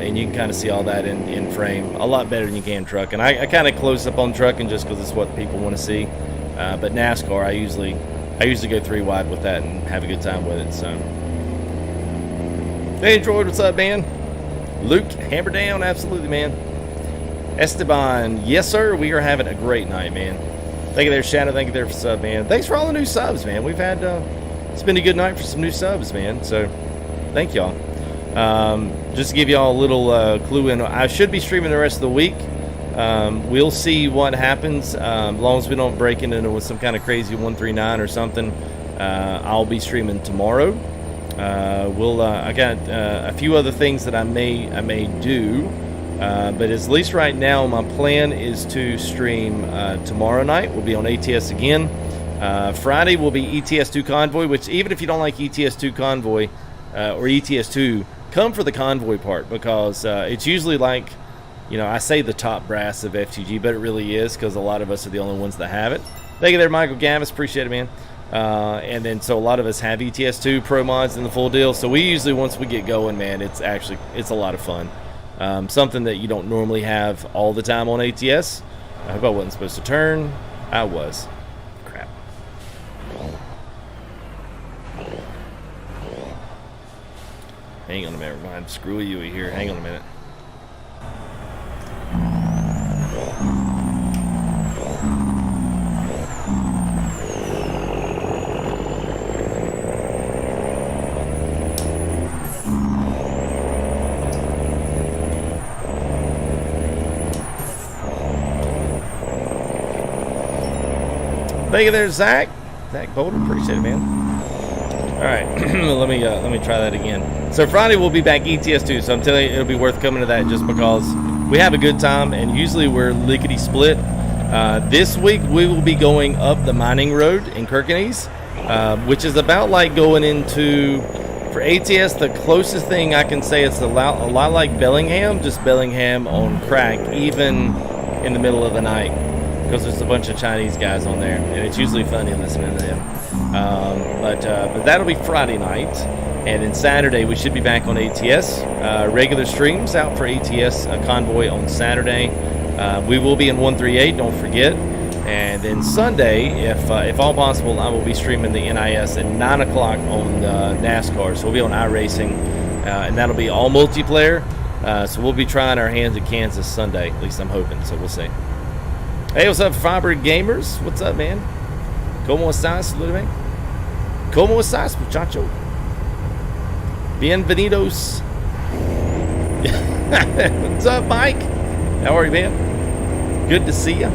And you can kind of see all that in frame. A lot better than you can truck. And I kind of close up on trucking just because it's what people want to see. But NASCAR, I usually go 3 wide with that and have a good time with it. So, hey, Droid, what's up, man? Luke, hammer down, absolutely, man. Esteban, yes, sir. We are having a great night, man. Thank you there, Shadow. Thank you there for sub, man. Thanks for all the new subs, man. We've had it's been a good night for some new subs, man. So, thank y'all. Just to give y'all a little clue in, I should be streaming the rest of the week. We'll see what happens. As long as we don't break into with some kind of crazy 139 or something, I'll be streaming tomorrow. I got a few other things that I may do, but at least right now my plan is to stream tomorrow night. We'll be on ATS again. Friday will be ETS2 Convoy, which even if you don't like ETS2 Convoy or ETS2, come for the convoy part, because it's usually like, you know, I say the top brass of FTG, but it really is, because a lot of us are the only ones that have it. Thank you there, Michael Gavis. Appreciate it, man. And then so a lot of us have ETS2 Pro mods in the full deal. So we usually, once we get going, man, it's a lot of fun. Something that you don't normally have all the time on ATS. I hope I wasn't supposed to turn. I was. Crap. Hang on a minute. I'm screwy you here. Hang on a minute. Thank you there, Zach. Zach Boulder, appreciate it, man. All right, let me try that again. So Friday we'll be back ETS2. So I'm telling you, it'll be worth coming to that just because we have a good time, and usually we're lickety split. This week we will be going up the mining road in Kirkenes, which is about like going into, for ATS, the closest thing I can say it's a lot like Bellingham, just Bellingham on crack, even in the middle of the night, because there's a bunch of Chinese guys on there, and it's usually funny listening to them. But that'll be Friday night, and then Saturday we should be back on ATS. Regular streams out for ATS Convoy on Saturday. We will be in 138, don't forget. And then Sunday, if all possible, I will be streaming the NIS at 9 o'clock on NASCAR. So we'll be on iRacing, and that'll be all multiplayer. So we'll be trying our hands at Kansas Sunday, at least I'm hoping, so we'll see. Hey, what's up, Fiber Gamers? What's up, man? ¿Cómo estás, Ludwig? ¿Cómo estás, muchacho? Bienvenidos. What's up, Mike? How are you, man? Good to see you.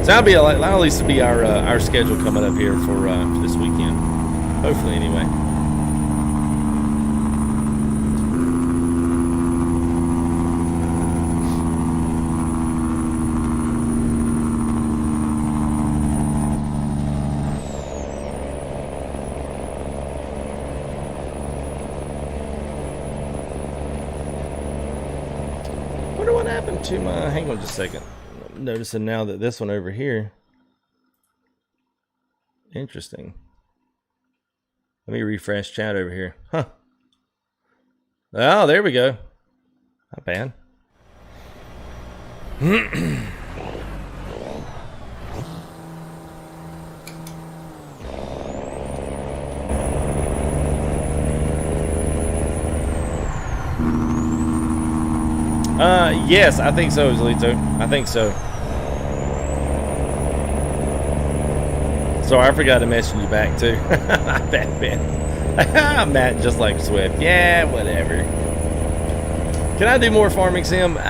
So that'll at least be our schedule coming up here for this weekend. Hopefully, anyway. To my, hang on just a second. I'm noticing now that this one over here, interesting. Let me refresh chat over here. Huh. Oh, there we go. Not bad. Yes, I think so, Zolito. I think so. Sorry, I forgot to mention you back too. Bad man. Matt, just like Swift. Yeah, whatever. Can I do more farming sim? Oh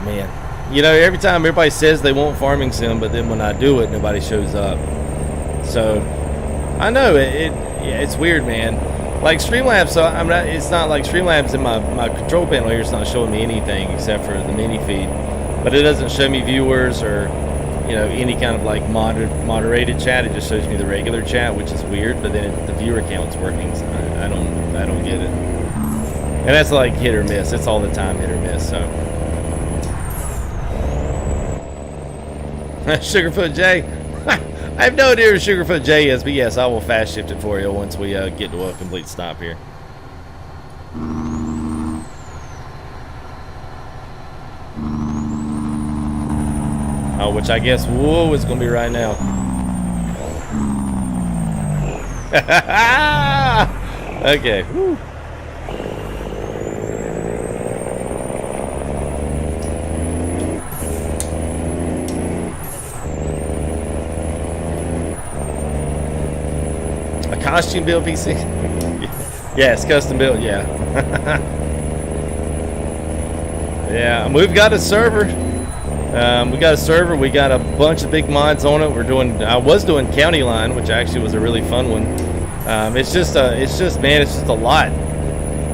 man. You know, every time everybody says they want farming sim, but then when I do it, nobody shows up. So I know it's weird, man. Like Streamlabs, so I'm not. It's not like Streamlabs in my control panel here. It's not showing me anything except for the mini feed, but it doesn't show me viewers or, you know, any kind of like moderated chat. It just shows me the regular chat, which is weird. But then the viewer count's working. So I don't get it. And that's like hit or miss. It's all the time hit or miss. So Sugarfoot J. I have no idea who Sugarfoot J is, but yes, I will fast shift it for you once we get to a complete stop here. Oh, which I guess, whoa, is going to be right now. Okay. Woo. Costume build PC? Yeah, it's custom built, yeah. Yeah, we've got a server. We got a bunch of big mods on it. I was doing County Line, which actually was a really fun one. It's just a lot.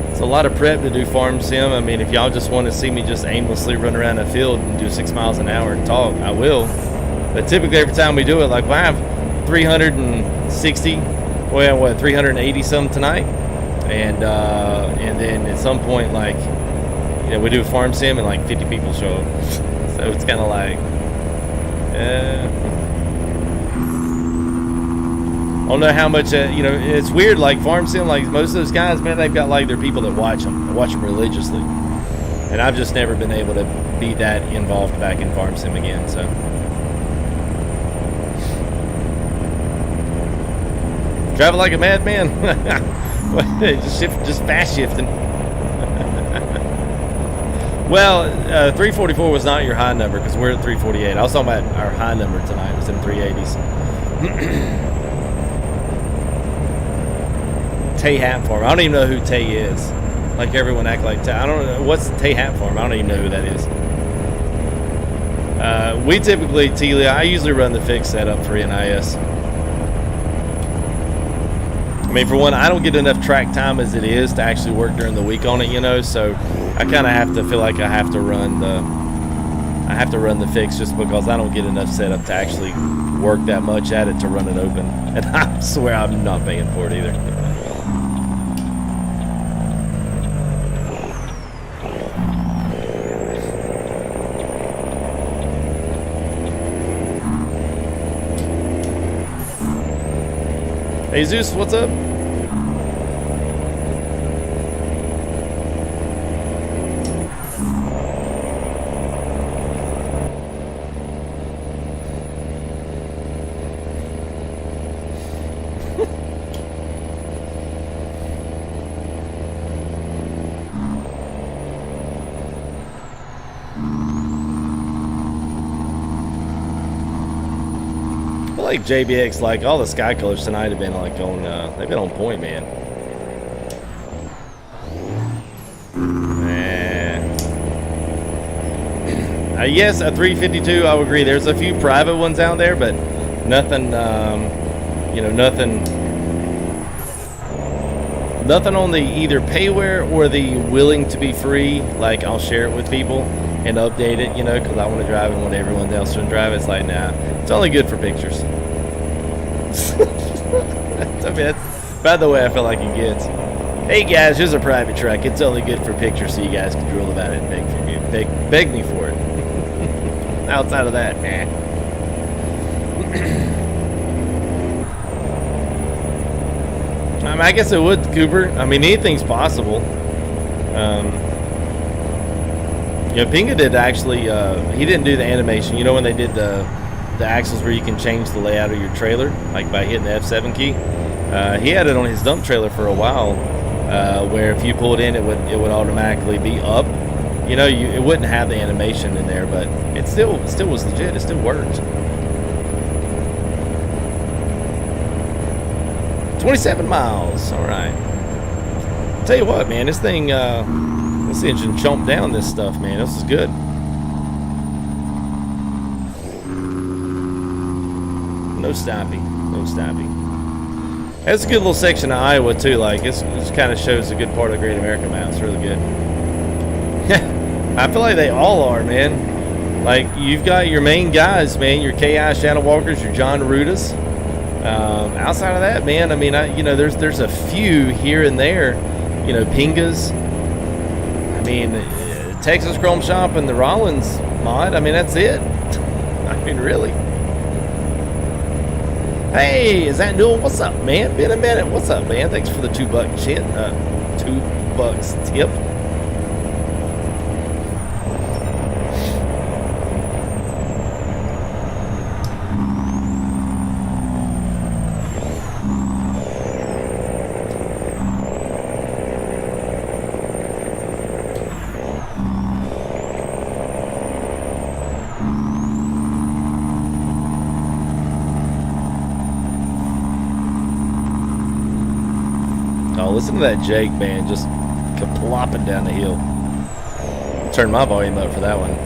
It's a lot of prep to do farm sim. I mean, if y'all just want to see me just aimlessly run around a field and do 6 miles an hour and talk, I will. But typically every time we do it, like I have 360. Well, what, 380 some tonight, and then at some point, like, you know, we do a farm sim and like 50 people show up, so it's kind of like, I don't know how much, you know, it's weird. Like farm sim, like most of those guys, man, they've got like their people that watch them religiously, and I've just never been able to be that involved back in farm sim again, so. Travel like a madman. just fast shifting. Well, 344 was not your high number because we're at 348. I was talking about our high number tonight. It was in 380s. Tay Hat Farm. I don't even know who Tay is. Like everyone act like Tay. I don't know. What's Tay Hat Farm? I don't even know who that is. We typically, I usually run the fixed setup for NIS. I mean, for one, I don't get enough track time as it is to actually work during the week on it, you know, so I kind of have to feel like I have to run the fix just because I don't get enough setup to actually work that much at it to run it open. And I swear I'm not paying for it either. Hey Zeus, what's up? Like JBX, like all the sky colors tonight have been like on, they've been on point, man. Yes, a 352, I would agree. There's a few private ones out there, but nothing, you know, nothing on the either payware or the willing to be free. Like I'll share it with people and update it, you know, because I want to drive and want everyone else to drive. It's like, nah, it's only good for pictures. I mean, by the way, I feel like it gets. Hey guys, here's a private truck. It's only good for pictures, so you guys can drool about it and beg from you. Beg me for it. Outside of that, nah. I mean, I guess it would, Cooper. I mean, anything's possible. You know, Pinga did actually. He didn't do the animation. You know, when they did the axles where you can change the layout of your trailer, like by hitting the F7 key. He had it on his dump trailer for a while, where if you pulled in, it would automatically be up. You know, it wouldn't have the animation in there, but it still was legit. It still worked. 27 miles. All right. Tell you what, man, this thing, this engine chomped down this stuff, man. This is good. No stopping. No stopping. That's a good little section of Iowa too. Like this kind of shows a good part of the Great American Map. It's really good. I feel like they all are, man. Like you've got your main guys, man. Your KI Shadow Walkers, your John Rudas. Outside of that, man, I mean, you know, there's a few here and there. You know, Pingas. I mean, Texas Chrome Shop and the Rollins mod. I mean, that's it. I mean, really. Hey, is that Newell? What's up, man? Been a minute. What's up, man? Thanks for the $2 shit. $2 tip. Listen to that Jake, man, just plopping down the hill. Turn my volume up for that one.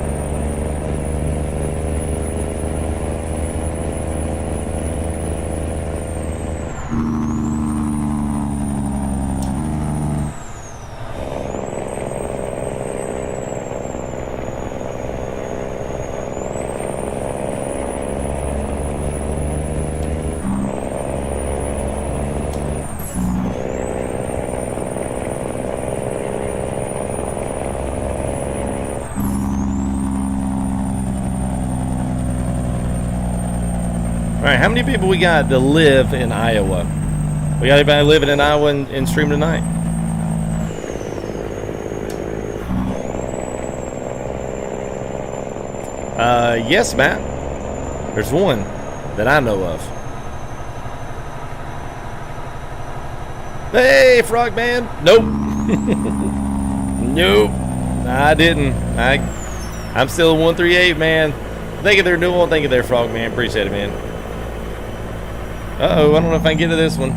Alright, how many people we got to live in Iowa? We got anybody living in Iowa and stream tonight? Yes, Matt. There's one that I know of. Hey, Frogman. Nope. Nope. I didn't. I'm still a 138, man. Thank you there, Newell. Thank you there, Frogman. Appreciate it, man. Uh-oh, I don't know if I can get to this one.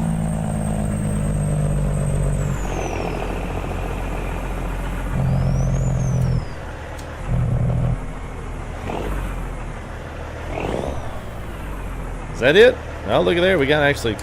Is that it? Oh, look at there. We got actually...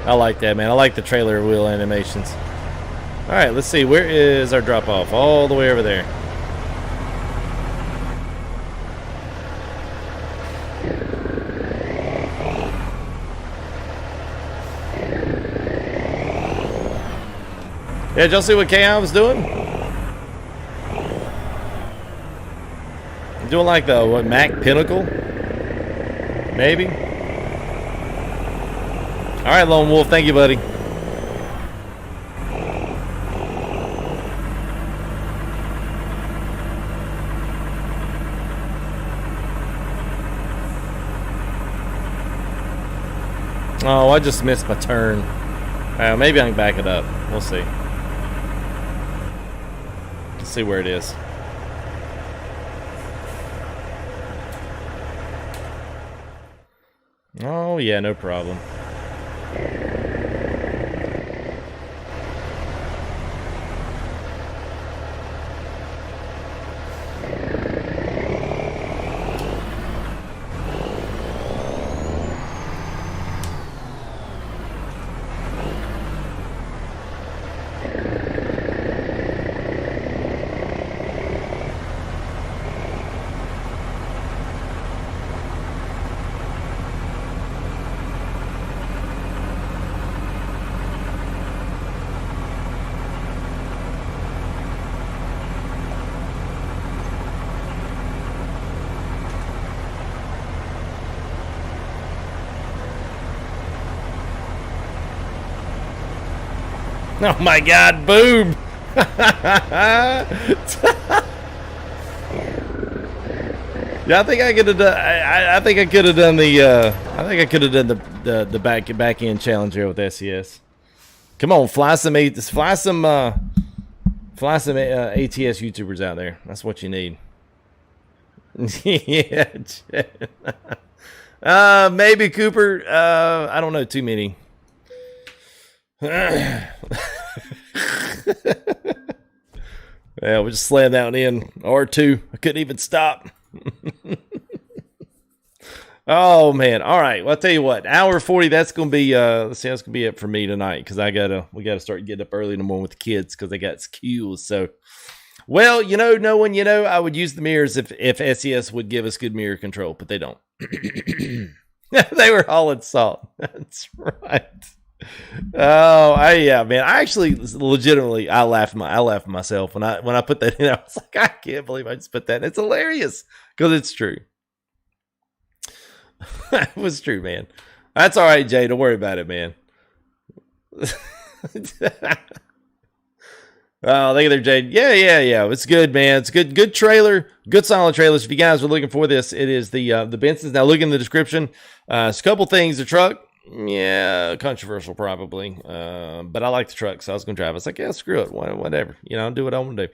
I like that, man. I like the trailer wheel animations. All right, let's see. Where is our drop off? All the way over there. Yeah, did y'all see what KI was doing? Doing like the, what, Mac Pinnacle? Maybe? Alright, Lone Wolf, thank you, buddy. Oh, I just missed my turn. Maybe I can back it up. We'll see. Let's see where it is. Oh, yeah, no problem. Oh my God! Boom! Yeah, I think I could have done. I think I could have done the. I think I could have done the back end challenge here with SES. Come on, fly some ATS YouTubers out there. That's what you need. Yeah. Maybe Cooper. I don't know too many. Yeah, we just slammed that one in. R2. I couldn't even stop. Oh man. All right. Well, I'll tell you what, hour 40, that's gonna be let's see, that's gonna be it for me tonight, because we gotta start getting up early in the morning with the kids because they got skills. So well, knowing, I would use the mirrors if SES would give us good mirror control, but they don't. They were hauling salt. That's right. Oh, yeah, man. I actually legitimately I laughed myself when I put that in. I was like, I can't believe I just put that in. It's hilarious because it's true. It was true, man. That's all right, Jay. Don't worry about it, man. Oh, look at there, Jade. Yeah. It's good, man. It's good trailer. Good solid trailers. If you guys are looking for this, it is the Bensons. Now look in the description. It's a couple things. The truck, yeah, controversial probably. But I like the truck, so I was gonna drive. I was like, yeah, screw it. Whatever. I'll do what I want to do.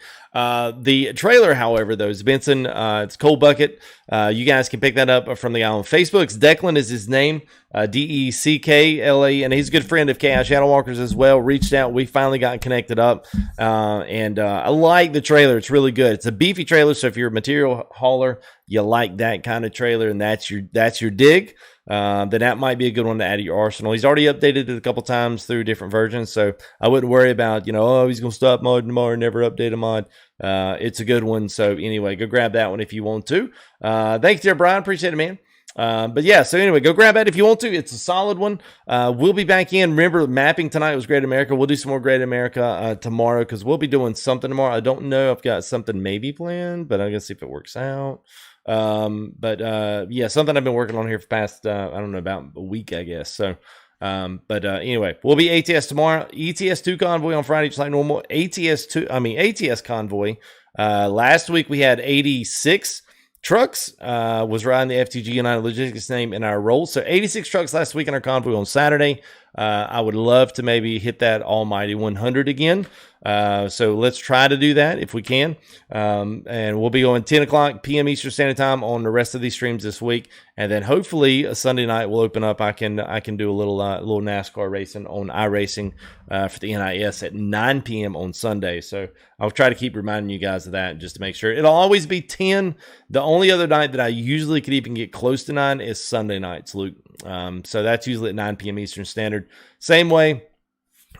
The trailer, however, though, is Benson. It's Cold Bucket. You guys can pick that up from the guy on Facebook. It's Declan is his name. Deckla, and he's a good friend of Chaos Shadow Walkers as well. Reached out, we finally got connected up, and I like the trailer. It's really good. It's a beefy trailer, so if you're a material hauler, you like that kind of trailer, and that's your dig, then that might be a good one to add to your arsenal. He's already updated it a couple times through different versions, so I wouldn't worry about he's gonna stop modding tomorrow, never update a mod. It's a good one. So anyway, go grab that one if you want to. Thanks, dear Brian. Appreciate it, man. But yeah, so anyway, go grab that if you want to. It's a solid one. We'll be back in. Remember, mapping tonight was Great America. We'll do some more Great America tomorrow, because we'll be doing something tomorrow. I don't know. I've got something maybe planned, but I'm going to see if it works out. Yeah, something I've been working on here for past, I don't know, about a week, I guess. So, anyway, we'll be ATS tomorrow. ETS2 convoy on Friday, just like normal. ATS convoy. Last week we had 86 trucks, was riding the FTG United Logistics name in our roll. So 86 trucks last week in our convoy on Saturday. I would love to maybe hit that almighty 100 again. So let's try to do that if we can. And we'll be going 10 o'clock p.m. Eastern Standard Time on the rest of these streams this week. And then hopefully a Sunday night will open up. I can do a little NASCAR racing on iRacing for the NIS at 9 p.m. on Sunday. So I'll try to keep reminding you guys of that just to make sure. It'll always be 10. The only other night that I usually could even get close to 9 is Sunday nights, Luke. So that's usually at 9 p.m. Eastern Standard. Same way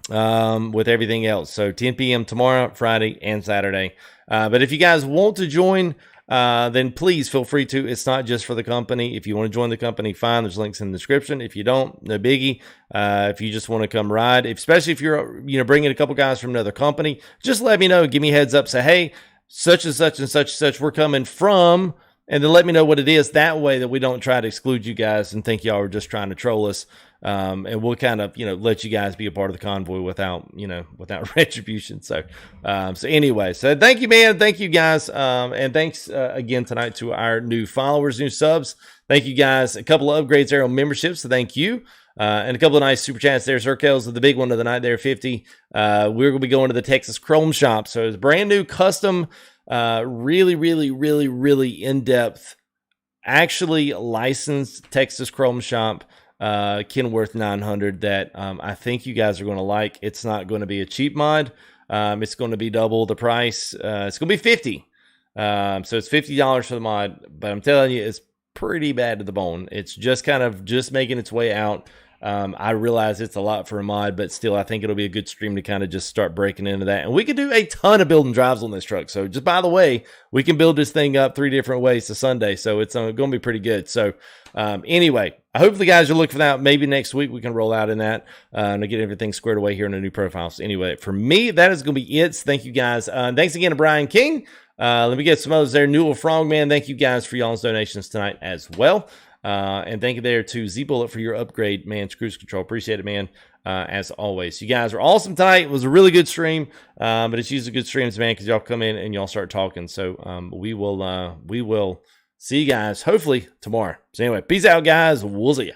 with everything else. So 10 p.m. tomorrow, Friday, and Saturday. But if you guys want to join, then please feel free to. It's not just for the company. If you want to join the company, fine. There's links in the description. If you don't, no biggie. If you just want to come ride, especially if you're bringing a couple guys from another company, just let me know. Give me a heads up. Say, hey, such and such and such and such, we're coming from. And then let me know what it is. That way that we don't try to exclude you guys and think y'all are just trying to troll us. And we'll kind of, let you guys be a part of the convoy without retribution. So anyway, so thank you, man. Thank you guys. And thanks again tonight to our new followers, new subs. Thank you guys. A couple of upgrades there on memberships. So thank you. And a couple of nice super chats there. Circles of the big one of the night there, 50. We're going to be going to the Texas Chrome Shop. So it's brand new custom, really, really, really, really in-depth, actually licensed Texas Chrome Shop, Kenworth 900 that I think you guys are going to like. It's not going to be a cheap mod. It's going to be double the price. It's going to be 50. So it's $50 for the mod, but I'm telling you, it's pretty bad to the bone. It's just kind of just making its way out. I realize it's a lot for a mod, but still, I think it'll be a good stream to kind of just start breaking into that. And we could do a ton of building drives on this truck. So just by the way, we can build this thing up 3 different ways to Sunday. So it's going to be pretty good. So anyway, I hope the guys are looking for that. Maybe next week we can roll out in that and get everything squared away here in the new profiles. Anyway, for me, that is going to be it. So thank you guys. Thanks again to Brian King. Let me get some others there. Newell Frogman, thank you guys for y'all's donations tonight as well. And thank you there to Z-Bullet for your upgrade, man. Cruise control. Appreciate it, man. As always. You guys are awesome tonight. It was a really good stream. But it's usually good streams, man, because y'all come in and y'all start talking. So we will see you guys hopefully tomorrow. So anyway, peace out, guys. We'll see you.